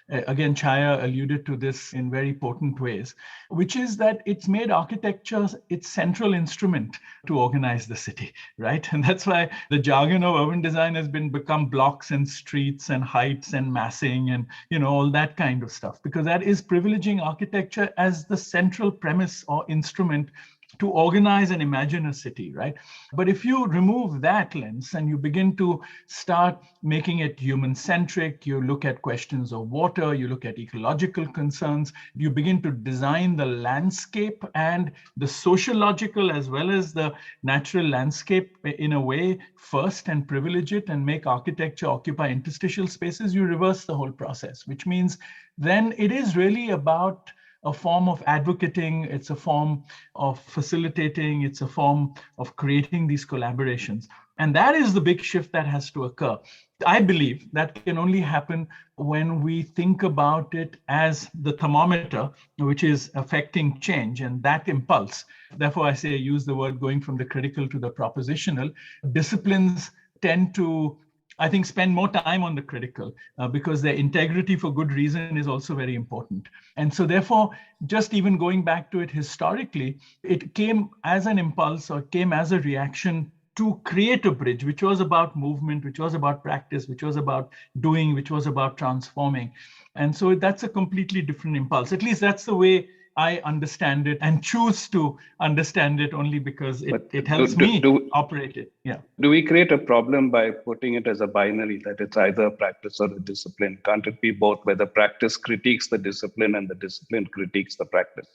again, Chaya alluded to this in very potent ways, which is that it's made architecture its central instrument to organize the city, right? And that's why the jargon of urban design has become blocks and streets and heights and massing and, all that kind of stuff, because that is privileging architecture as the central premise or instrument to organize and imagine a city, right? But if you remove that lens and you begin to start making it human-centric, you look at questions of water, you look at ecological concerns, you begin to design the landscape and the sociological as well as the natural landscape in a way first and privilege it and make architecture occupy interstitial spaces, you reverse the whole process, which means then it is really about a form of advocating, it's a form of facilitating, it's a form of creating these collaborations. And that is the big shift that has to occur. I believe that can only happen when we think about it as the thermometer, which is affecting change and that impulse. Therefore, I say use the word going from the critical to the propositional. Disciplines tend to, I think, spend more time on the critical because their integrity for good reason is also very important. And so therefore, just even going back to it historically, it came as an impulse or came as a reaction to create a bridge, which was about movement, which was about practice, which was about doing, which was about transforming. And so that's a completely different impulse. At least that's the way I understand it and choose to understand it only because it helps me operate it. Yeah. Do we create a problem by putting it as a binary, that it's either a practice or a discipline? Can't it be both, where the practice critiques the discipline and the discipline critiques the practice?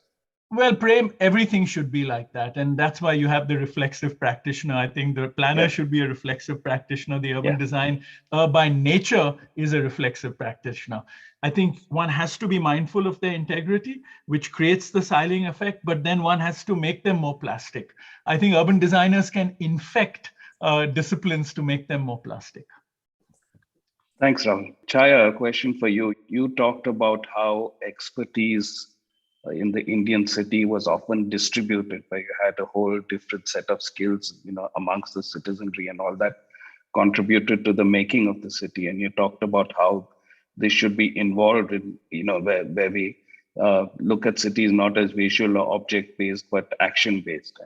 Well, Prem, everything should be like that. And that's why you have the reflexive practitioner. I think the planner should be a reflexive practitioner. The urban design by nature is a reflexive practitioner. I think one has to be mindful of their integrity, which creates the siling effect, but then one has to make them more plastic. I think urban designers can infect disciplines to make them more plastic. Thanks, Rahul. Chaya, a question for you. You talked about how expertise in the Indian city was often distributed, where you had a whole different set of skills, amongst the citizenry, and all that contributed to the making of the city. And you talked about how this should be involved in, where we look at cities not as visual or object-based, but action-based.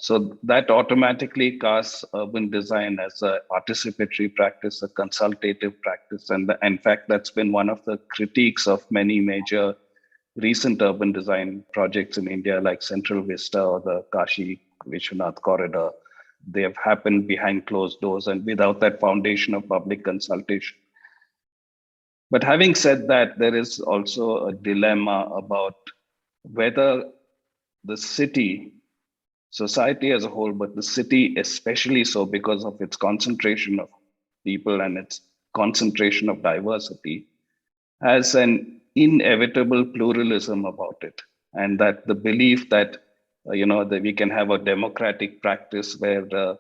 So that automatically casts urban design as a participatory practice, a consultative practice. And in fact, that's been one of the critiques of many major recent urban design projects in India, like Central Vista or the Kashi Vishwanath corridor. They have happened behind closed doors and without that foundation of public consultation. But having said that, there is also a dilemma about whether the city, society as a whole, but the city especially so because of its concentration of people and its concentration of diversity, has an inevitable pluralism about it. And that the belief that, that we can have a democratic practice where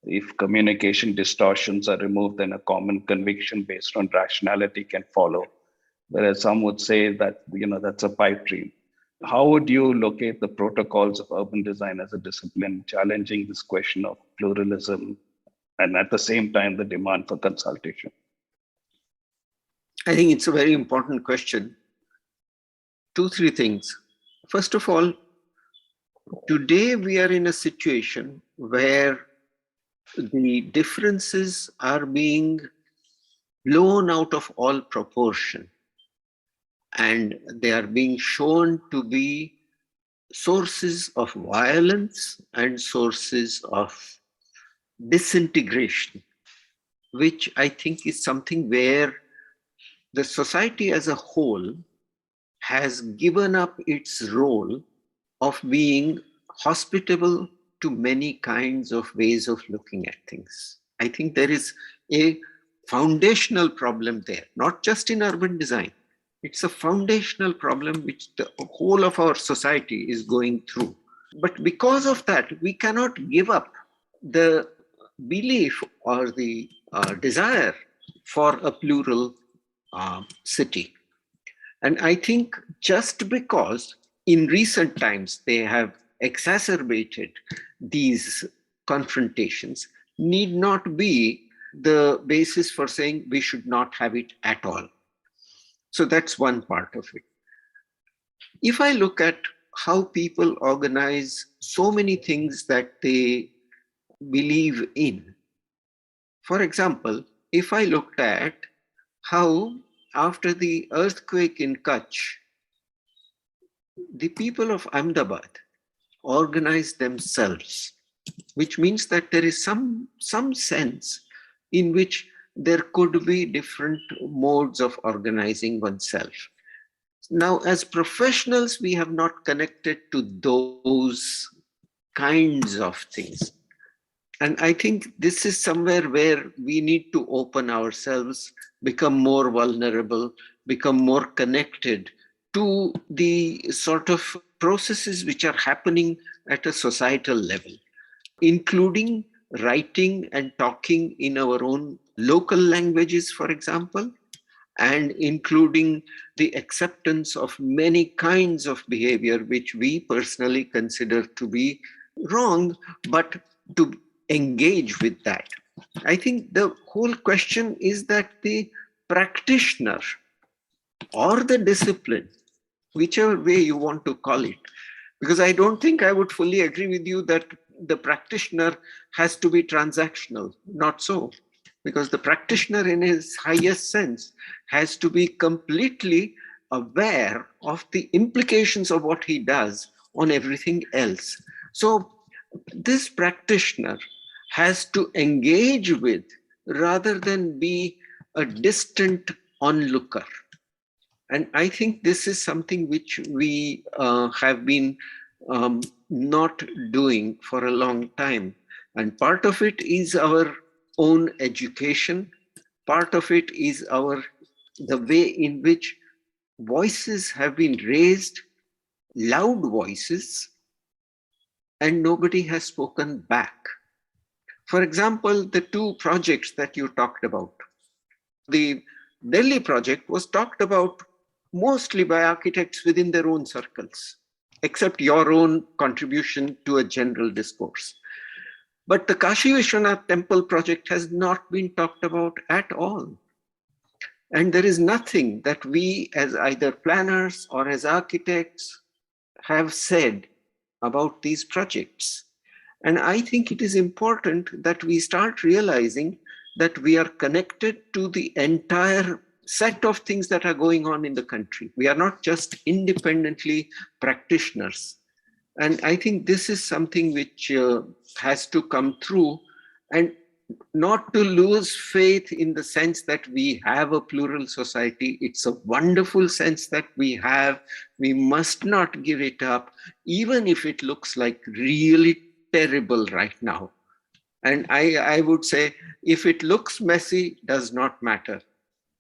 if communication distortions are removed, then a common conviction based on rationality can follow. Whereas some would say that, that's a pipe dream. How would you locate the protocols of urban design as a discipline, challenging this question of pluralism and at the same time the demand for consultation? I think it's a very important question. 2-3 things. First of all, today we are in a situation where the differences are being blown out of all proportion, and they are being shown to be sources of violence and sources of disintegration, which I think is something where the society as a whole has given up its role of being hospitable to many kinds of ways of looking at things. I think there is a foundational problem there, not just in urban design. It's a foundational problem which the whole of our society is going through. But because of that, we cannot give up the belief or the desire for a plural city. And I think just because in recent times they have exacerbated these confrontations need not be the basis for saying we should not have it at all. So that's one part of it. If I look at how people organize so many things that they believe in, for example, if I looked at how after the earthquake in Kutch, the people of Ahmedabad organized themselves, which means that there is some sense in which there could be different modes of organizing oneself. Now, as professionals, we have not connected to those kinds of things. And I think this is somewhere where we need to open ourselves, become more vulnerable, become more connected to the sort of processes which are happening at a societal level, including writing and talking in our own local languages, for example, and including the acceptance of many kinds of behavior which we personally consider to be wrong, but to engage with that. I think the whole question is that the practitioner or the discipline, whichever way you want to call it, because I don't think I would fully agree with you that the practitioner has to be transactional. Not so, because the practitioner in his highest sense has to be completely aware of the implications of what he does on everything else. So this practitioner has to engage with rather than be a distant onlooker. And I think this is something which we have been not doing for a long time. And part of it is our own education. Part of it is the way in which voices have been raised, loud voices, and nobody has spoken back. For example, the two projects that you talked about. The Delhi project was talked about mostly by architects within their own circles, except your own contribution to a general discourse. But the Kashi Vishwanath temple project has not been talked about at all. And there is nothing that we as either planners or as architects have said about these projects. And I think it is important that we start realizing that we are connected to the entire set of things that are going on in the country. We are not just independently practitioners. And I think this is something which has to come through, and not to lose faith in the sense that we have a plural society. It's a wonderful sense that we have. We must not give it up, even if it looks like really terrible right now. And I would say, if it looks messy, does not matter.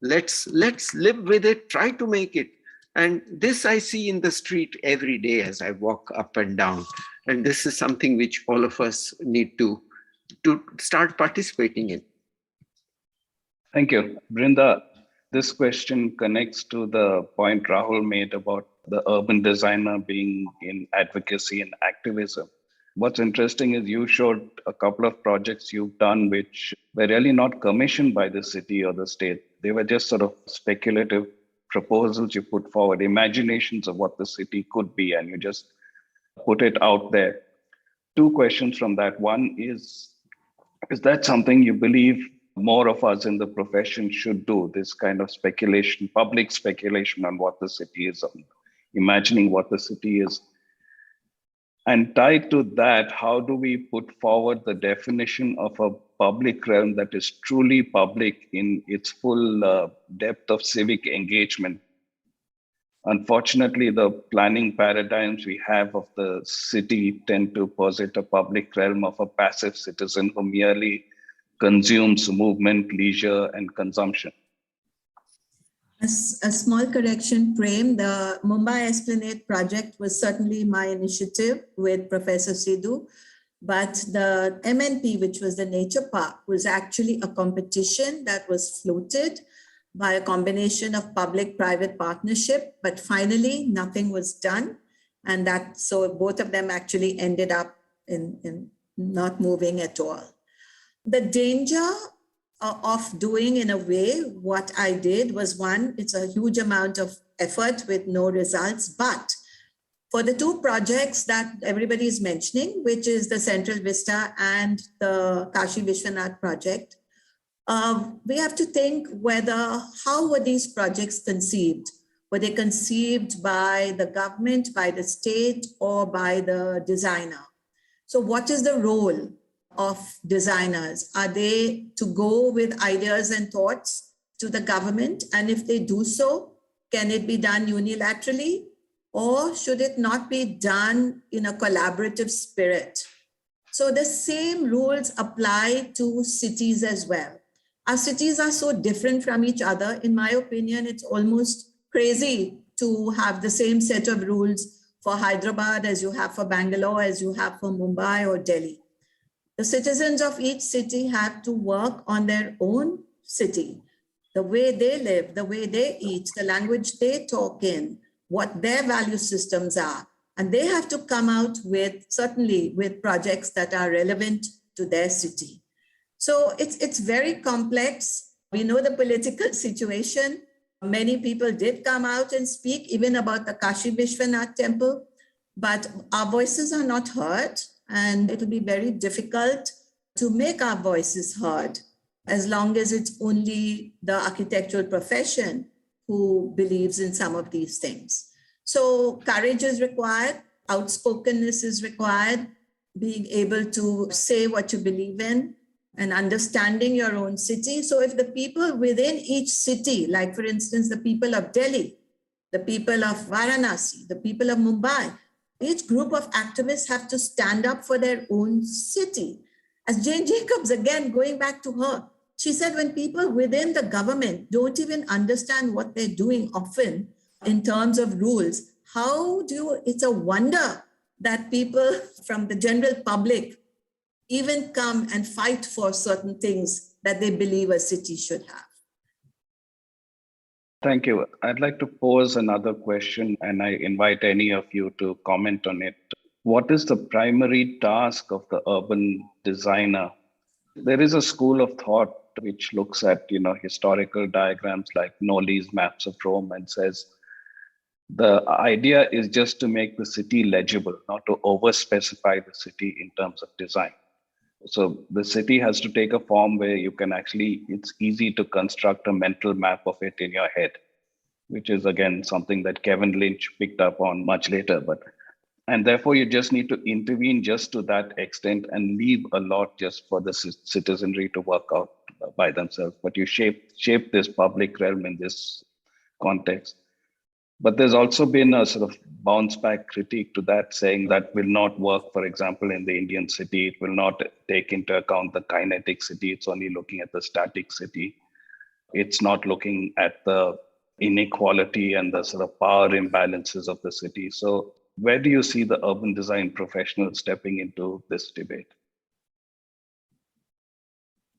Let's live with it, try to make it. And this I see in the street every day as I walk up and down. And this is something which all of us need to start participating in. Thank you. Brinda, this question connects to the point Rahul made about the urban designer being in advocacy and activism. What's interesting is you showed a couple of projects you've done which were really not commissioned by the city or the state. They were just sort of speculative proposals you put forward, imaginations of what the city could be, and you just put it out there. Two questions from that. One is that something you believe more of us in the profession should do, this kind of speculation, public speculation on what the city is, imagining what the city is? And tied to that, how do we put forward the definition of a public realm that is truly public in its full depth of civic engagement? Unfortunately, the planning paradigms we have of the city tend to posit a public realm of a passive citizen who merely consumes movement, leisure, and consumption. A small correction, Prem, the Mumbai Esplanade project was certainly my initiative with Professor Sidhu, but the MNP, which was the nature park, was actually a competition that was floated by a combination of public-private partnership, but finally nothing was done. And so both of them actually ended up in not moving at all. The danger of doing in a way what I did was, one, it's a huge amount of effort with no results. But for the two projects that everybody is mentioning, which is the Central Vista and the Kashi Vishwanath project, we have to think how were these projects conceived? Were they conceived by the government, by the state, or by the designer? So what is the role of designers? Are they to go with ideas and thoughts to the government? And if they do so, can it be done unilaterally? Or should it not be done in a collaborative spirit? So the same rules apply to cities as well. Our cities are so different from each other. In my opinion, it's almost crazy to have the same set of rules for Hyderabad as you have for Bangalore, as you have for Mumbai or Delhi. The citizens of each city have to work on their own city, the way they live, the way they eat, the language they talk in, what their value systems are. And they have to come out certainly with projects that are relevant to their city. So it's very complex. We know the political situation. Many people did come out and speak even about the Kashi Vishwanath temple, but our voices are not heard. And it will be very difficult to make our voices heard as long as it's only the architectural profession who believes in some of these things. So courage is required, outspokenness is required, being able to say what you believe in and understanding your own city. So if the people within each city, like for instance, the people of Delhi, the people of Varanasi, the people of Mumbai, each group of activists have to stand up for their own city. As Jane Jacobs, again, going back to her, she said when people within the government don't even understand what they're doing often in terms of rules, it's a wonder that people from the general public even come and fight for certain things that they believe a city should have. Thank you. I'd like to pose another question, and I invite any of you to comment on it. What is the primary task of the urban designer? There is a school of thought which looks at, historical diagrams like Nolli's maps of Rome and says The idea is just to make the city legible, not to over-specify the city in terms of design. So the city has to take a form where you can actually, it's easy to construct a mental map of it in your head, which is again something that Kevin Lynch picked up on much later. And therefore you just need to intervene just to that extent and leave a lot just for the citizenry to work out by themselves. But you shape this public realm in this context. But there's also been a sort of bounce back critique to that, saying that will not work, for example, in the Indian city. It will not take into account the kinetic city. It's only looking at the static city. It's not looking at the inequality and the sort of power imbalances of the city. So where do you see the urban design professionals stepping into this debate?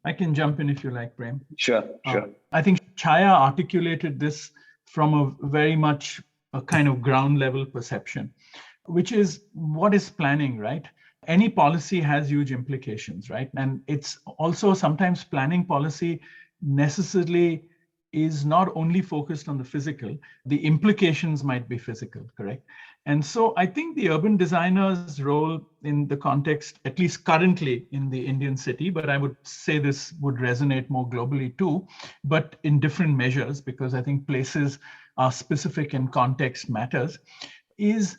I can jump in if you like, Prem. Sure. I think Chaya articulated this from a very much a kind of ground level perception, which is what is planning, right? Any policy has huge implications, right? And it's also sometimes planning policy necessarily is not only focused on the physical, the implications might be physical, correct? And so I think the urban designer's role in the context, at least currently in the Indian city, but I would say this would resonate more globally too, but in different measures, because I think places are specific and context matters, is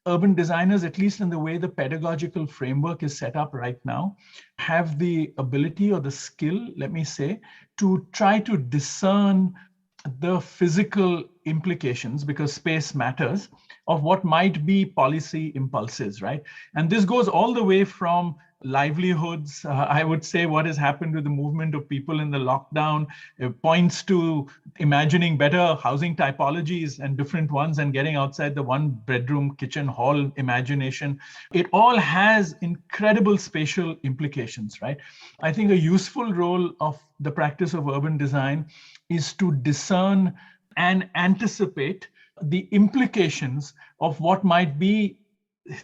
urban designers, at least in the way the pedagogical framework is set up right now, have the ability or the skill, let me say, to try to discern the physical implications, because space matters, of what might be policy impulses, right? And this goes all the way from livelihoods. I would say what has happened with the movement of people in the lockdown points to imagining better housing typologies and different ones and getting outside the one bedroom kitchen hall imagination. It all has incredible spatial implications, right? I think a useful role of the practice of urban design is to discern and anticipate the implications of what might be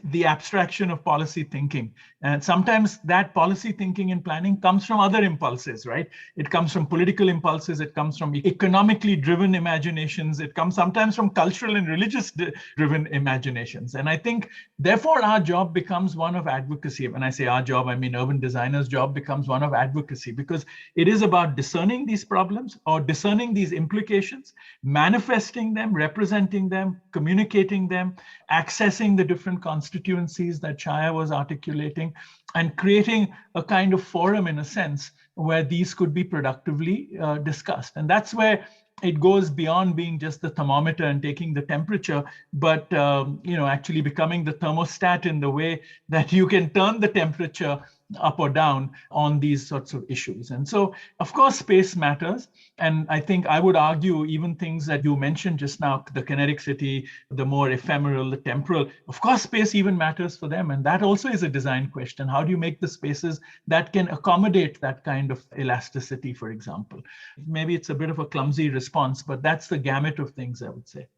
the abstraction of policy thinking. And sometimes that policy thinking and planning comes from other impulses, right? It comes from political impulses, it comes from economically driven imaginations, it comes sometimes from cultural and religious driven imaginations. And I think, therefore, our job becomes one of advocacy. When I say our job, I mean urban designers' job becomes one of advocacy, because it is about discerning these problems or discerning these implications, manifesting them, representing them, communicating them, accessing the different constituencies that Chaya was articulating, and creating a kind of forum, in a sense, where these could be productively discussed. And that's where it goes beyond being just the thermometer and taking the temperature, but actually becoming the thermostat in the way that you can turn the temperature up or down on these sorts of issues. And so, of course, space matters. And I think I would argue even things that you mentioned just now, the kinetic city, the more ephemeral, the temporal, of course, space even matters for them. And that also is a design question. How do you make the spaces that can accommodate that kind of elasticity, for example? Maybe it's a bit of a clumsy response, but that's the gamut of things, I would say.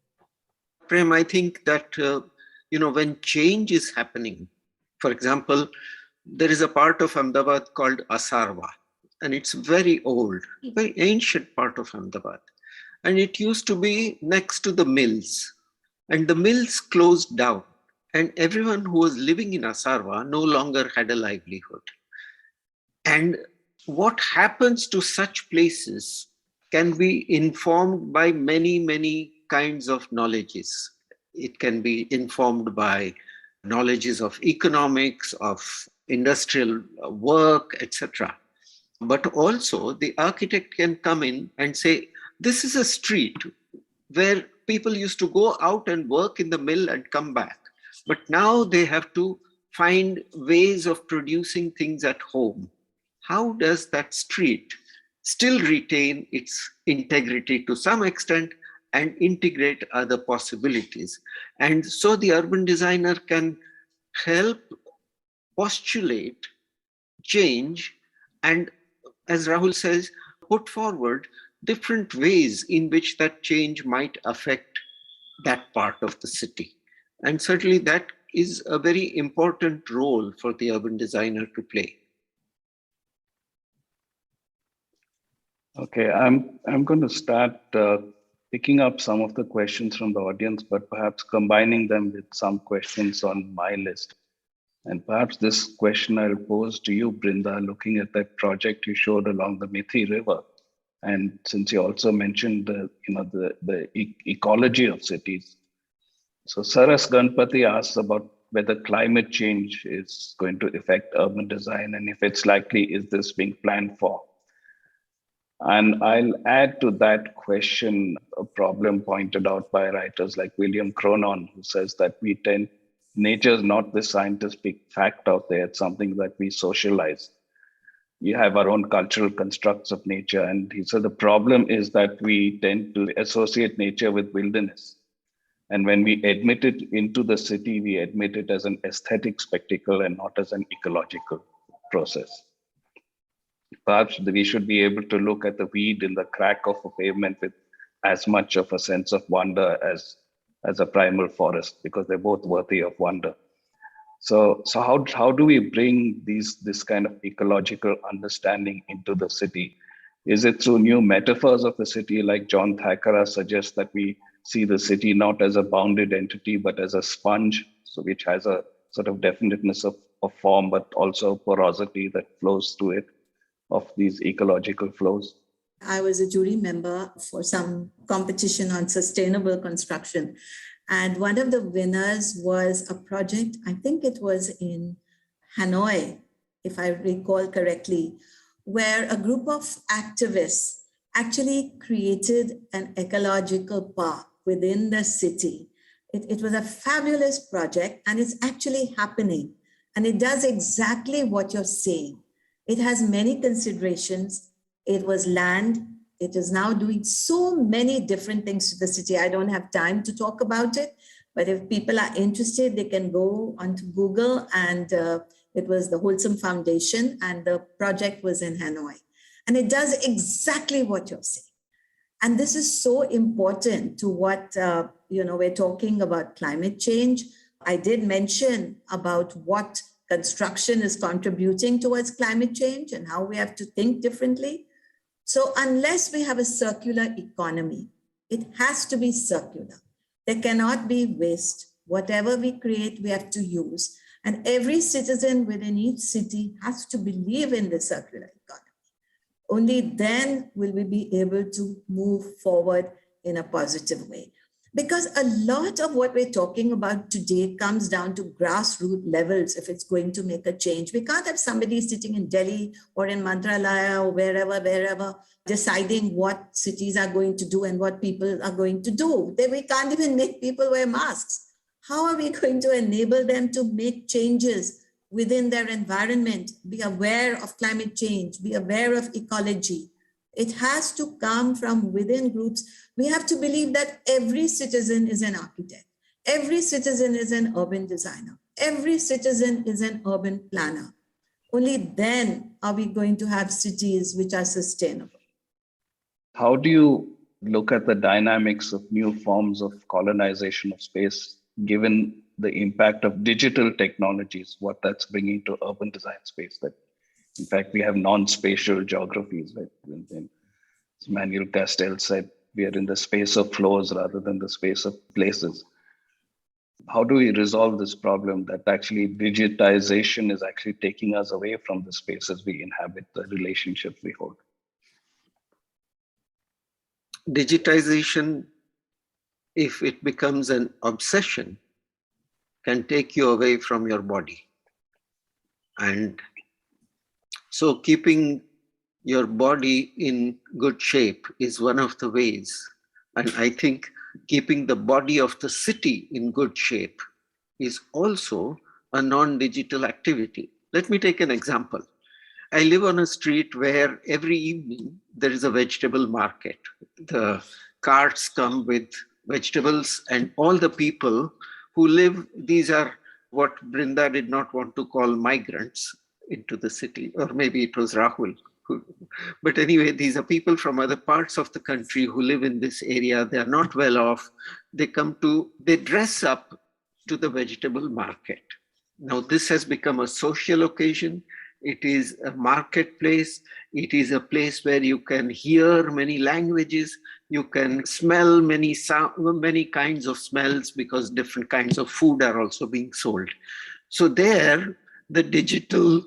Prem, I think that, when change is happening, for example, there is a part of Ahmedabad called Asarwa, and it's very old, very ancient part of Ahmedabad. And it used to be next to the mills, and the mills closed down, and everyone who was living in Asarwa no longer had a livelihood. And what happens to such places can be informed by many, many kinds of knowledges. It can be informed by knowledges of economics, of industrial work, etc. But also the architect can come in and say, this is a street where people used to go out and work in the mill and come back. But now they have to find ways of producing things at home. How does that street still retain its integrity to some extent and integrate other possibilities? And so the urban designer can help postulate change and, as Rahul says, put forward different ways in which that change might affect that part of the city. And certainly that is a very important role for the urban designer to play. Okay, I'm going to start picking up some of the questions from the audience, but perhaps combining them with some questions on my list. And perhaps this question I'll pose to you, Brinda, looking at that project you showed along the Mithi River. And since you also mentioned the ecology of cities. So Saras Ganpati asks about whether climate change is going to affect urban design, and if it's likely, is this being planned for? And I'll add to that question a problem pointed out by writers like William Cronon, who says that nature is not the scientific fact out there, it's something that we socialize. We have our own cultural constructs of nature. And he said the problem is that we tend to associate nature with wilderness. And when we admit it into the city, we admit it as an aesthetic spectacle and not as an ecological process. Perhaps we should be able to look at the weed in the crack of a pavement with as much of a sense of wonder as a primal forest, because they're both worthy of wonder. So how do we bring this kind of ecological understanding into the city? Is it through new metaphors of the city, like John Thackara suggests, that we see the city not as a bounded entity, but as a sponge, so which has a sort of definiteness of form, but also porosity that flows through it, of these ecological flows? I was a jury member for some competition on sustainable construction. And one of the winners was a project, I think it was in Hanoi, if I recall correctly, where a group of activists actually created an ecological park within the city. It was a fabulous project, and it's actually happening. And it does exactly what you're saying. It has many considerations. It was land. It is now doing so many different things to the city. I don't have time to talk about it, but if people are interested, they can go onto Google, and it was the Wholesome Foundation, and the project was in Hanoi. And it does exactly what you're saying. And this is so important to what, we're talking about climate change. I did mention about what construction is contributing towards climate change and how we have to think differently. So unless we have a circular economy, it has to be circular. There cannot be waste. Whatever we create, we have to use. And every citizen within each city has to believe in the circular economy. Only then will we be able to move forward in a positive way. Because a lot of what we're talking about today comes down to grassroots levels if it's going to make a change. We can't have somebody sitting in Delhi or in Mantralaya or wherever, deciding what cities are going to do and what people are going to do. We can't even make people wear masks. How are we going to enable them to make changes within their environment, be aware of climate change, be aware of ecology? It has to come from within groups. We have to believe that every citizen is an architect. Every citizen is an urban designer. Every citizen is an urban planner. Only then are we going to have cities which are sustainable. How do you look at the dynamics of new forms of colonization of space, given the impact of digital technologies, what that's bringing to urban design space? That, in fact, we have non-spatial geographies, right? As Manuel Castell said, we are in the space of flows rather than the space of places. How do we resolve this problem that actually digitization is actually taking us away from the spaces we inhabit, the relationships we hold? Digitization, if it becomes an obsession, can take you away from your body. And so keeping your body in good shape is one of the ways. And I think keeping the body of the city in good shape is also a non-digital activity. Let me take an example. I live on a street where every evening there is a vegetable market. The carts come with vegetables, and all the people who live, these are what Brinda did not want to call migrants into the city, or maybe it was Rahul. But anyway, these are people from other parts of the country who live in this area. They are not well off. They dress up to the vegetable market. Now, this has become a social occasion. It is a marketplace. It is a place where you can hear many languages. You can smell many kinds of smells because different kinds of food are also being sold. So there, the digital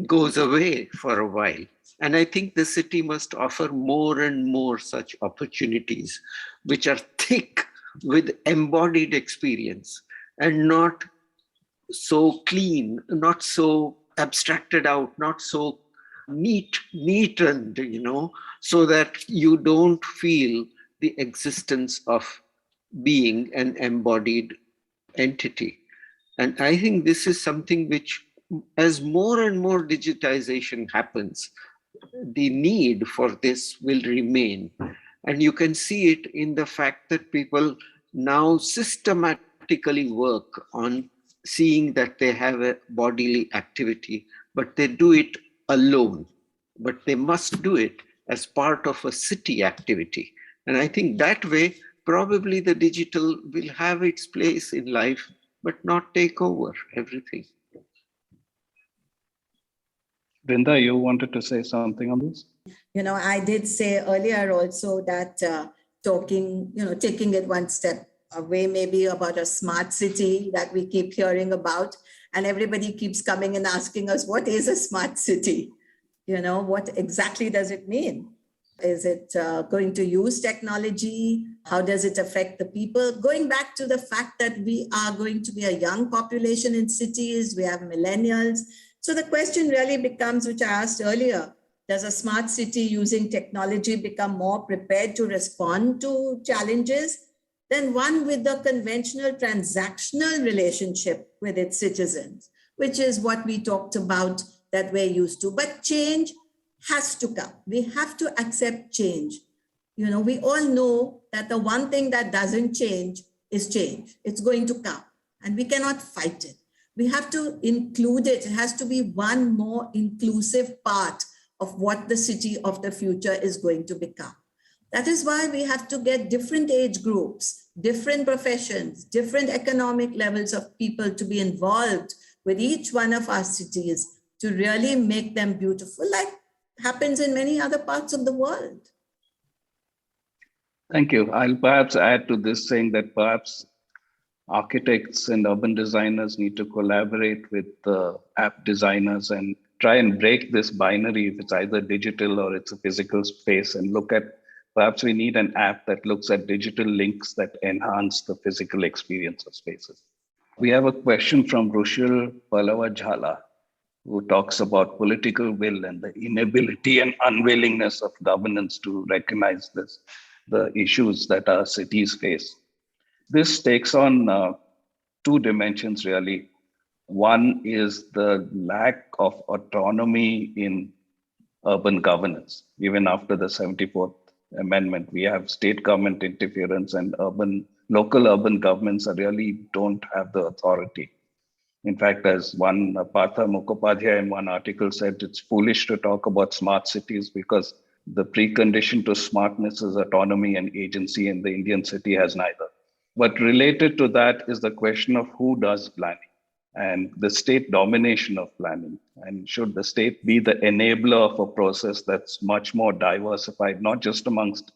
goes away for a while. And I think the city must offer more and more such opportunities, which are thick with embodied experience and not so clean, not so abstracted out, not so neatened, so that you don't feel the existence of being an embodied entity. And I think this is something which, as more and more digitization happens, the need for this will remain. And you can see it in the fact that people now systematically work on seeing that they have a bodily activity, but they do it alone. But they must do it as part of a city activity. And I think that way, probably the digital will have its place in life, but not take over everything. Brinda, you wanted to say something on this? I did say earlier also that taking it one step away, maybe about a smart city that we keep hearing about, and everybody keeps coming and asking us, what is a smart city? What exactly does it mean? Is it going to use technology? How does it affect the people? Going back to the fact that we are going to be a young population in cities, we have millennials. So the question really becomes, which I asked earlier, does a smart city using technology become more prepared to respond to challenges than one with the conventional transactional relationship with its citizens, which is what we talked about that we're used to? But change has to come. We have to accept change. We all know that the one thing that doesn't change is change. It's going to come, and we cannot fight it. We have to include it. It has to be one more inclusive part of what the city of the future is going to become. That is why we have to get different age groups, different professions, different economic levels of people to be involved with each one of our cities to really make them beautiful, like happens in many other parts of the world. Thank you. I'll perhaps add to this, saying that perhaps architects and urban designers need to collaborate with app designers and try and break this binary, if it's either digital or it's a physical space, and look at, perhaps we need an app that looks at digital links that enhance the physical experience of spaces. We have a question from Rushil Palawajhala, who talks about political will and the inability and unwillingness of governance to recognize the issues that our cities face. This takes on two dimensions, really. One is the lack of autonomy in urban governance. Even after the 74th Amendment, we have state government interference, and local urban governments really don't have the authority. In fact, as one Partha Mukhopadhyay in one article said, it's foolish to talk about smart cities because the precondition to smartness is autonomy and agency, and the Indian city has neither. But related to that is the question of who does planning and the state domination of planning. And should the state be the enabler of a process that's much more diversified, not just amongst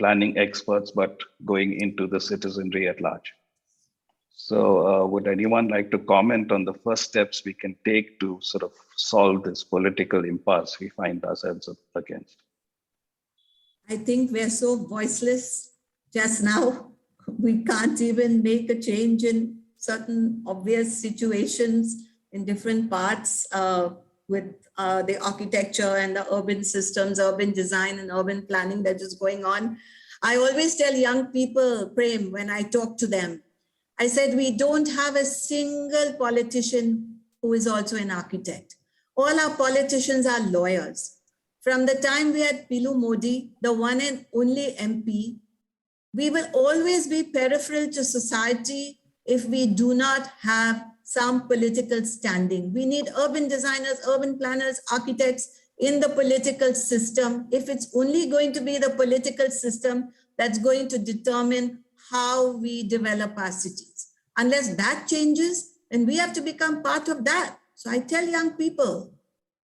planning experts, but going into the citizenry at large? So would anyone like to comment on the first steps we can take to sort of solve this political impasse we find ourselves against? I think we're so voiceless just now. We can't even make a change in certain obvious situations in different parts with the architecture and the urban systems, urban design and urban planning that is going on. I always tell young people, Prem, when I talk to them, I said, we don't have a single politician who is also an architect. All our politicians are lawyers. From the time we had Pilu Modi, the one and only MP, we will always be peripheral to society if we do not have some political standing. We need urban designers, urban planners, architects in the political system. If it's only going to be the political system that's going to determine how we develop our cities. Unless that changes, then we have to become part of that. So I tell young people,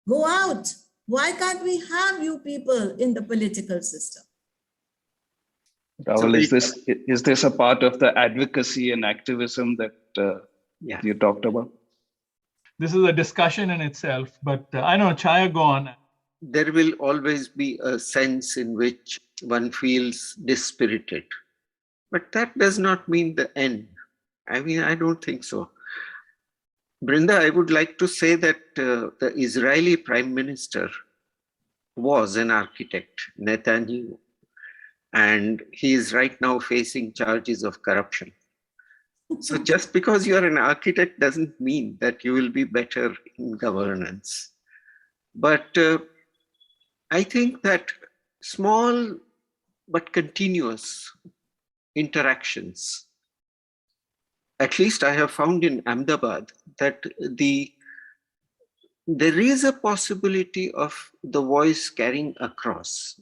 go out. Why can't we have you people in the political system? Rahul, is this a part of the advocacy and activism that you talked about? This is a discussion in itself, but I know, Chaya, go on. There will always be a sense in which one feels dispirited. But that does not mean the end. I mean, I don't think so. Brinda, I would like to say that the Israeli Prime Minister was an architect, Netanyahu, and he is right now facing charges of corruption. So just because you are an architect doesn't mean that you will be better in governance. But I think that small but continuous interactions, at least I have found in Ahmedabad, that there is a possibility of the voice carrying across.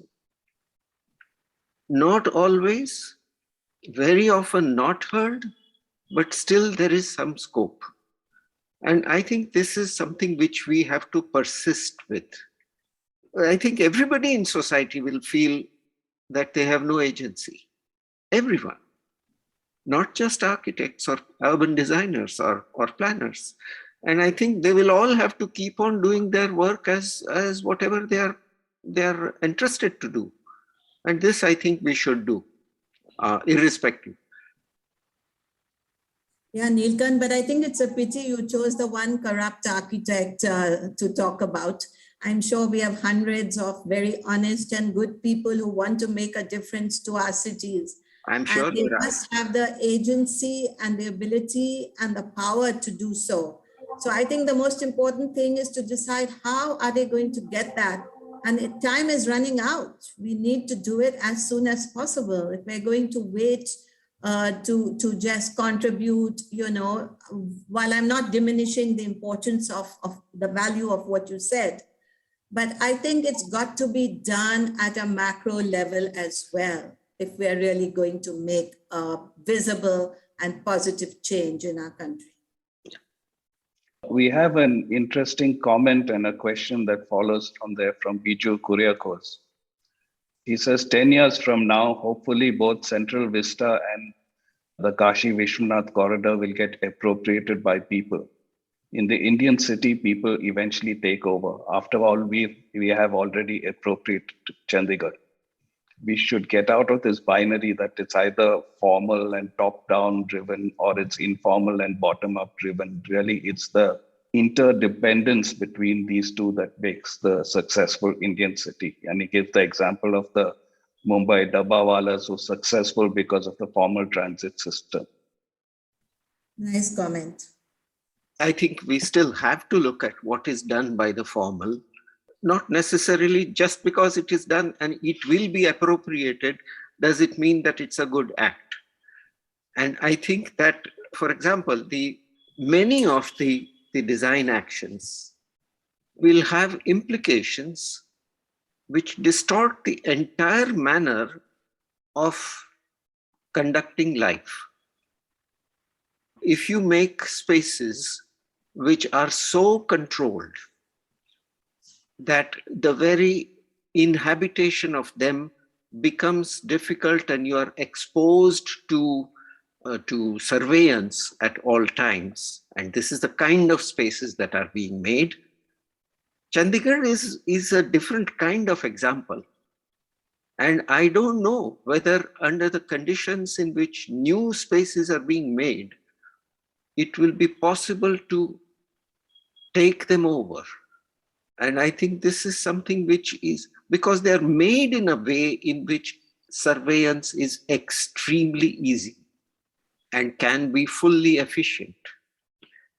Not always, very often not heard, but still there is some scope. And I think this is something which we have to persist with. I think everybody in society will feel that they have no agency. Everyone, not just architects or urban designers or planners. And I think they will all have to keep on doing their work as whatever they are interested to do. And this I think we should do, irrespective. Yeah, Neelkan, but I think it's a pity you chose the one corrupt architect to talk about. I'm sure we have hundreds of very honest and good people who want to make a difference to our cities. I'm sure and they must have the agency and the ability and the power to do so. So I think the most important thing is to decide how are they going to get that. And time is running out. We need to do it as soon as possible. If we're going to wait to just contribute, while I'm not diminishing the importance of the value of what you said, but I think it's got to be done at a macro level as well, if we're really going to make a visible and positive change in our country. We have an interesting comment and a question that follows from there from Biju Kuriakos. He says, 10 years from now, hopefully both Central Vista and the Kashi Vishwanath corridor will get appropriated by people. In the Indian city, people eventually take over. After all, we have already appropriated Chandigarh. We should get out of this binary that it's either formal and top-down driven or it's informal and bottom-up driven. Really, it's the interdependence between these two that makes the successful Indian city. And he gives the example of the Mumbai Dabbawalas who are successful because of the formal transit system. Nice comment. I think we still have to look at what is done by the formal, not necessarily just because it is done and it will be appropriated, does it mean that it's a good act? And I think that, for example, many of the design actions will have implications which distort the entire manner of conducting life. If you make spaces which are so controlled that the very inhabitation of them becomes difficult and you are exposed to surveillance at all times, and this is the kind of spaces that are being made, Chandigarh is a different kind of example. And I don't know whether under the conditions in which new spaces are being made, it will be possible to take them over. And I think this is something which is, because they are made in a way in which surveillance is extremely easy and can be fully efficient.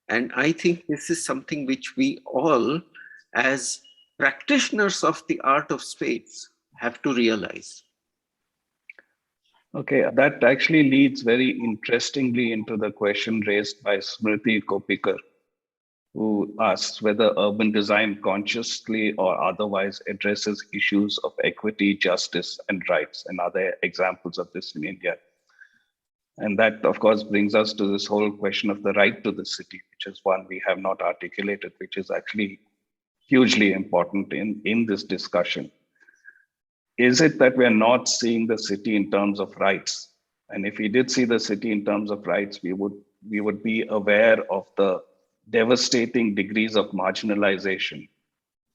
And I think this is something which we all, as practitioners of the art of space, have to realize. Okay, that actually leads very interestingly into the question raised by Smriti Kopikar, who asks whether urban design consciously or otherwise addresses issues of equity, justice, and rights, and other examples of this in India. And that, of course, brings us to this whole question of the right to the city, which is one we have not articulated, which is actually hugely important in this discussion. Is it that we're not seeing the city in terms of rights? And if we did see the city in terms of rights, we would be aware of the devastating degrees of marginalization,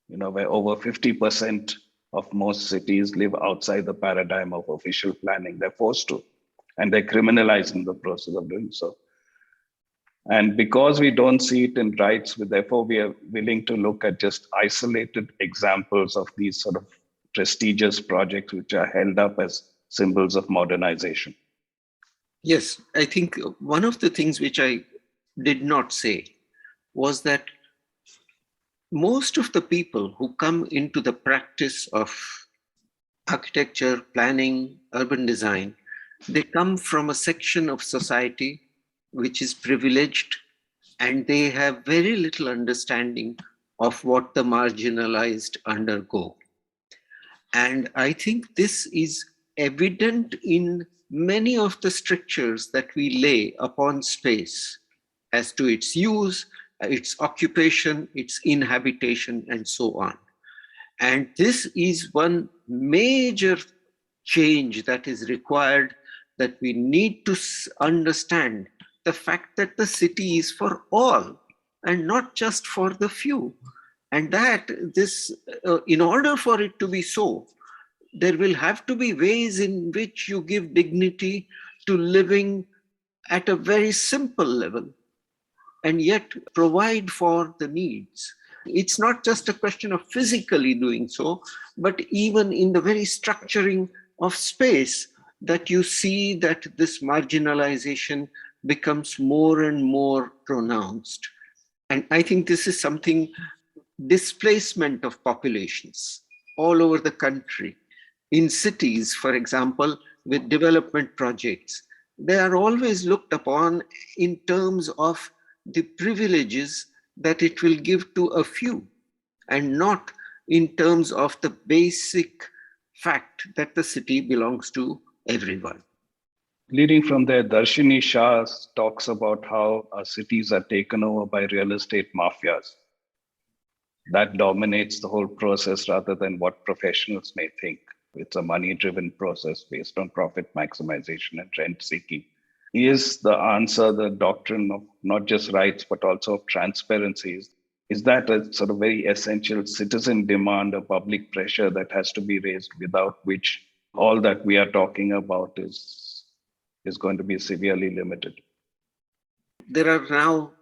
where over 50% of most cities live outside the paradigm of official planning. They're forced to, and they're criminalized in the process of doing so. And because we don't see it in rights, therefore we are willing to look at just isolated examples of these sort of prestigious projects which are held up as symbols of modernization. Yes, I think one of the things which I did not say was that most of the people who come into the practice of architecture, planning, urban design, they come from a section of society which is privileged, and they have very little understanding of what the marginalized undergo. And I think this is evident in many of the strictures that we lay upon space as to its use, its occupation, its inhabitation, and so on. And this is one major change that is required, that we need to understand the fact that the city is for all and not just for the few. And that this, in order for it to be so, there will have to be ways in which you give dignity to living at a very simple level and yet provide for the needs. It's not just a question of physically doing so, but even in the very structuring of space that you see that this marginalization becomes more and more pronounced. And I think this is something, displacement of populations all over the country. In cities, for example, with development projects, they are always looked upon in terms of the privileges that it will give to a few, and not in terms of the basic fact that the city belongs to everyone. Leading from there, Darshini Shah talks about how our cities are taken over by real estate mafias. That dominates the whole process rather than what professionals may think. It's a money-driven process based on profit maximization and rent seeking. Is the answer the doctrine of not just rights, but also of transparency? Is that a sort of very essential citizen demand, a public pressure that has to be raised, without which all that we are talking about is going to be severely limited? There are now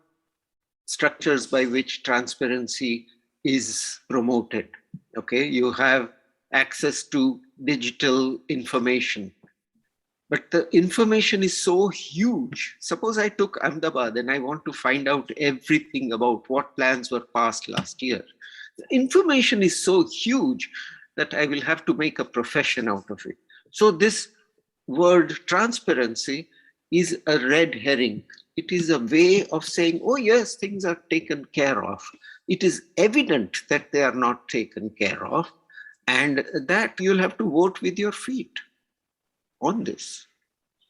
structures by which transparency is promoted. Okay, you have access to digital information, but the information is so huge. Suppose I took Ahmedabad and I want to find out everything about what plans were passed last year. The information is so huge that I will have to make a profession out of it. So this word transparency is a red herring. It is a way of saying, oh yes, things are taken care of. It is evident that they are not taken care of, and that you'll have to vote with your feet on this.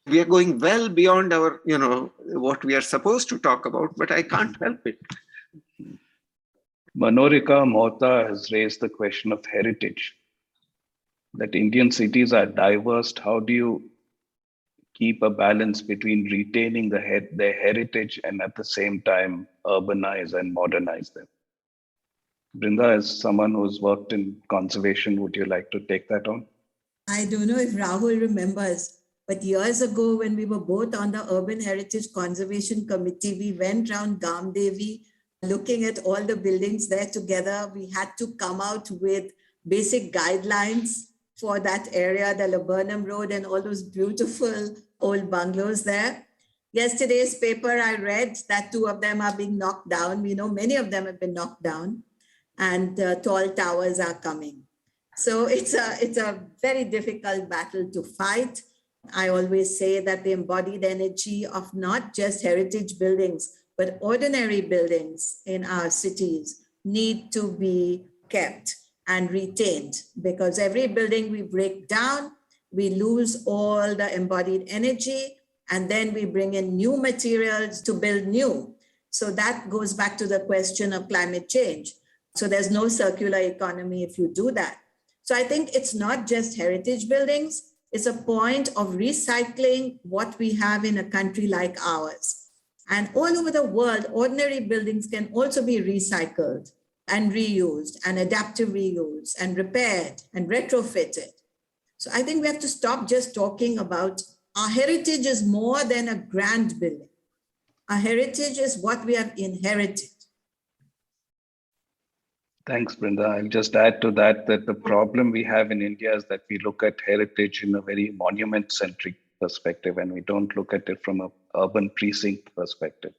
We are going well beyond our, what we are supposed to talk about, but I can't help it. Manorika Mohta has raised the question of heritage, that Indian cities are diverse. How do you keep a balance between retaining their heritage and at the same time urbanize and modernize them? Brinda, as someone who's worked in conservation, would you like to take that on? I don't know if Rahul remembers, but years ago when we were both on the Urban Heritage Conservation Committee, we went around Gamdevi looking at all the buildings there together. We had to come out with basic guidelines for that area, the Laburnum Road and all those beautiful old bungalows there. Yesterday's paper, I read that 2 of them are being knocked down. We know many of them have been knocked down, and tall towers are coming. So it's a very difficult battle to fight. I always say that the embodied energy of not just heritage buildings, but ordinary buildings in our cities need to be kept and retained, because every building we break down, we lose all the embodied energy, and then we bring in new materials to build new. So that goes back to the question of climate change. So there's no circular economy if you do that. So I think it's not just heritage buildings, it's a point of recycling what we have in a country like ours. And all over the world, ordinary buildings can also be recycled and reused and adaptive reuse and repaired and retrofitted. So I think we have to stop just talking about our heritage is more than a grand building. Our heritage is what we have inherited. Thanks, Brinda. I'll just add to that the problem we have in India is that we look at heritage in a very monument-centric perspective, and we don't look at it from an urban precinct perspective.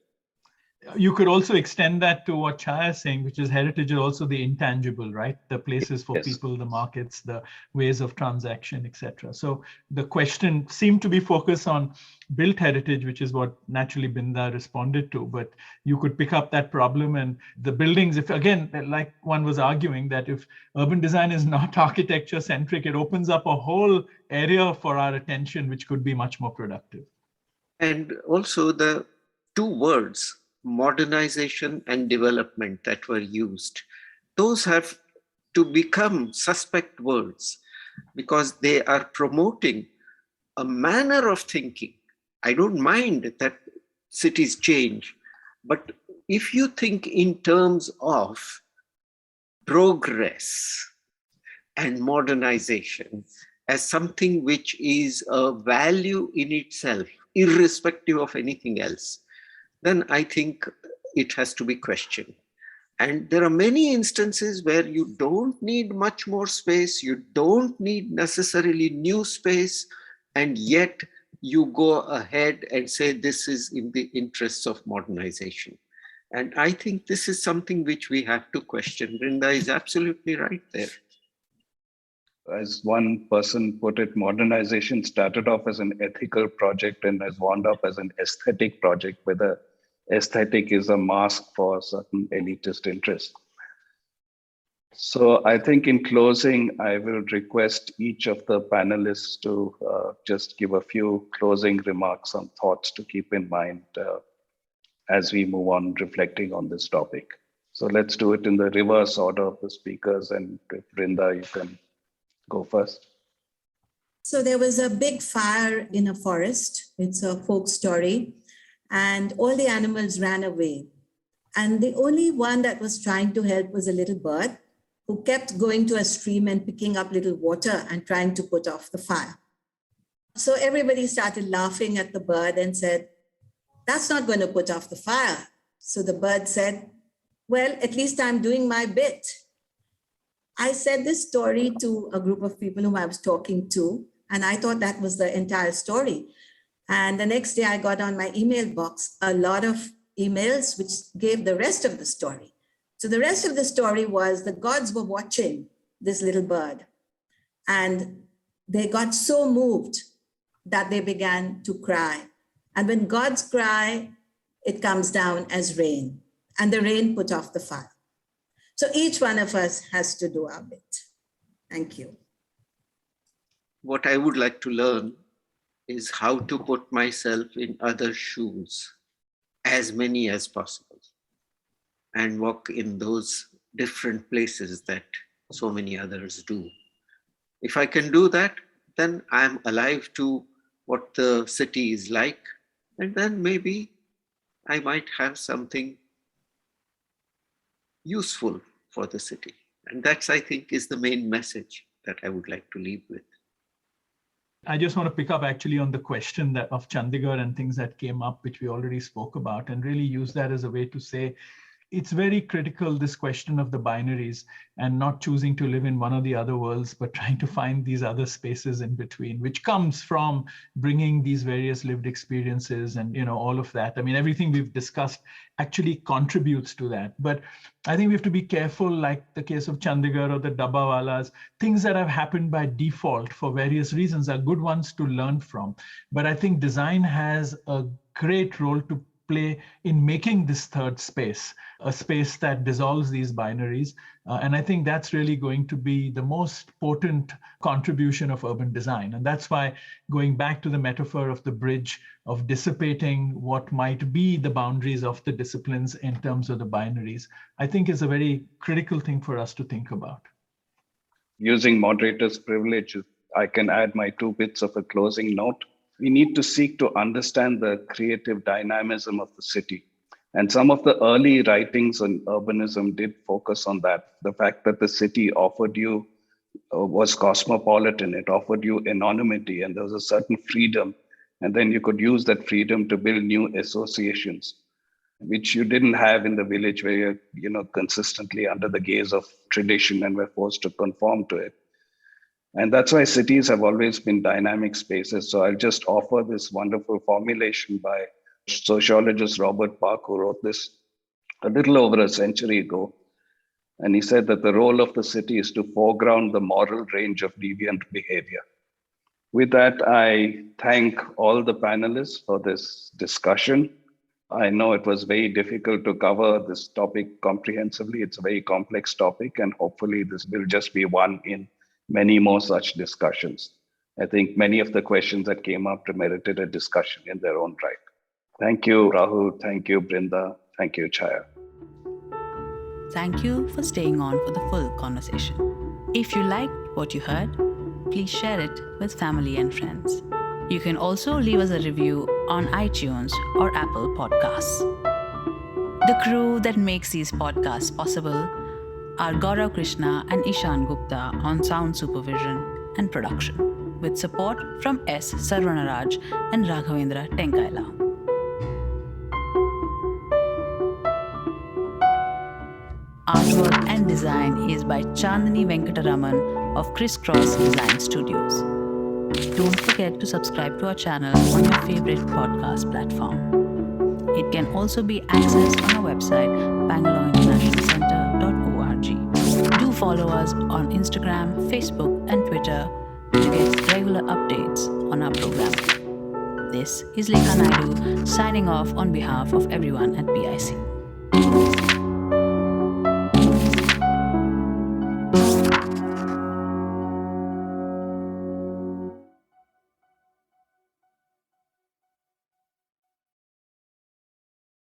You could also extend that to what Chaya is saying, which is heritage is also the intangible, right? The places for people, the markets, the ways of transaction, etc. So the question seemed to be focused on built heritage, which is what naturally Binda responded to. But you could pick up that problem and the buildings, if again, like one was arguing, that if urban design is not architecture centric, it opens up a whole area for our attention, which could be much more productive. And also the two words, modernization and development, that were used, those have to become suspect words because they are promoting a manner of thinking. I don't mind that cities change, but if you think in terms of progress and modernization as something which is a value in itself, irrespective of anything else, then I think it has to be questioned. And there are many instances where you don't need much more space, you don't need necessarily new space, and yet you go ahead and say this is in the interests of modernization. And I think this is something which we have to question. Brinda is absolutely right there. As one person put it, modernization started off as an ethical project and has wound up as an aesthetic project, whether aesthetic is a mask for certain elitist interest. So I think in closing, I will request each of the panelists to just give a few closing remarks and thoughts to keep in mind as we move on reflecting on this topic. So let's do it in the reverse order of the speakers, and Brinda, you can go first. So there was a big fire in a forest. It's a folk story. And all the animals ran away. And the only one that was trying to help was a little bird who kept going to a stream and picking up little water and trying to put off the fire. So everybody started laughing at the bird and said, that's not going to put off the fire. So the bird said, well, at least I'm doing my bit. I said this story to a group of people whom I was talking to, and I thought that was the entire story. And the next day I got on my email box a lot of emails which gave the rest of the story. So the rest of the story was the gods were watching this little bird and they got so moved that they began to cry. And when gods cry, it comes down as rain, and the rain put off the fire. So each one of us has to do our bit. Thank you. What I would like to learn is how to put myself in other shoes, as many as possible, and walk in those different places that so many others do. If I can do that, then I'm alive to what the city is like, and then maybe I might have something useful for the city. And that's, I think, is the main message that I would like to leave with. I just want to pick up actually on the question that of Chandigarh and things that came up, which we already spoke about, and really use that as a way to say, it's very critical, this question of the binaries and not choosing to live in one or the other worlds, but trying to find these other spaces in between, which comes from bringing these various lived experiences and, you know, all of that. I mean, everything we've discussed actually contributes to that. But I think we have to be careful, like the case of Chandigarh or the Dabbawalas, things that have happened by default for various reasons are good ones to learn from. But I think design has a great role to play in making this third space, a space that dissolves these binaries. And I think that's really going to be the most potent contribution of urban design. And that's why going back to the metaphor of the bridge, of dissipating what might be the boundaries of the disciplines in terms of the binaries, I think is a very critical thing for us to think about. Using moderator's privilege, I can add my 2 bits of a closing note. We need to seek to understand the creative dynamism of the city. And some of the early writings on urbanism did focus on that. The fact that the city offered you, was cosmopolitan, it offered you anonymity, and there was a certain freedom. And then you could use that freedom to build new associations, which you didn't have in the village where you're consistently under the gaze of tradition and were forced to conform to it. And that's why cities have always been dynamic spaces. So I'll just offer this wonderful formulation by sociologist Robert Park, who wrote this a little over a century ago. And he said that the role of the city is to foreground the moral range of deviant behavior. With that, I thank all the panelists for this discussion. I know it was very difficult to cover this topic comprehensively. It's a very complex topic, and hopefully this will just be one in many more such discussions. I think many of the questions that came up merited a discussion in their own right. Thank you, Rahul. Thank you, Brinda. Thank you, Chaya. Thank you for staying on for the full conversation. If you liked what you heard, please share it with family and friends. You can also leave us a review on iTunes or Apple Podcasts. The crew that makes these podcasts possible are Gaurav Krishna and Ishan Gupta on sound supervision and production, with support from S. Sarvanaraj and Raghavendra Tenkaila. Artwork and design is by Chandni Venkataraman of Crisscross Design Studios. Don't forget to subscribe to our channel on your favorite podcast platform. It can also be accessed on our website, bangaloreinternationalcenter.org. Do follow us on Instagram, Facebook, and Twitter to get regular updates on our program. This is Lekha Naidu signing off on behalf of everyone at BIC.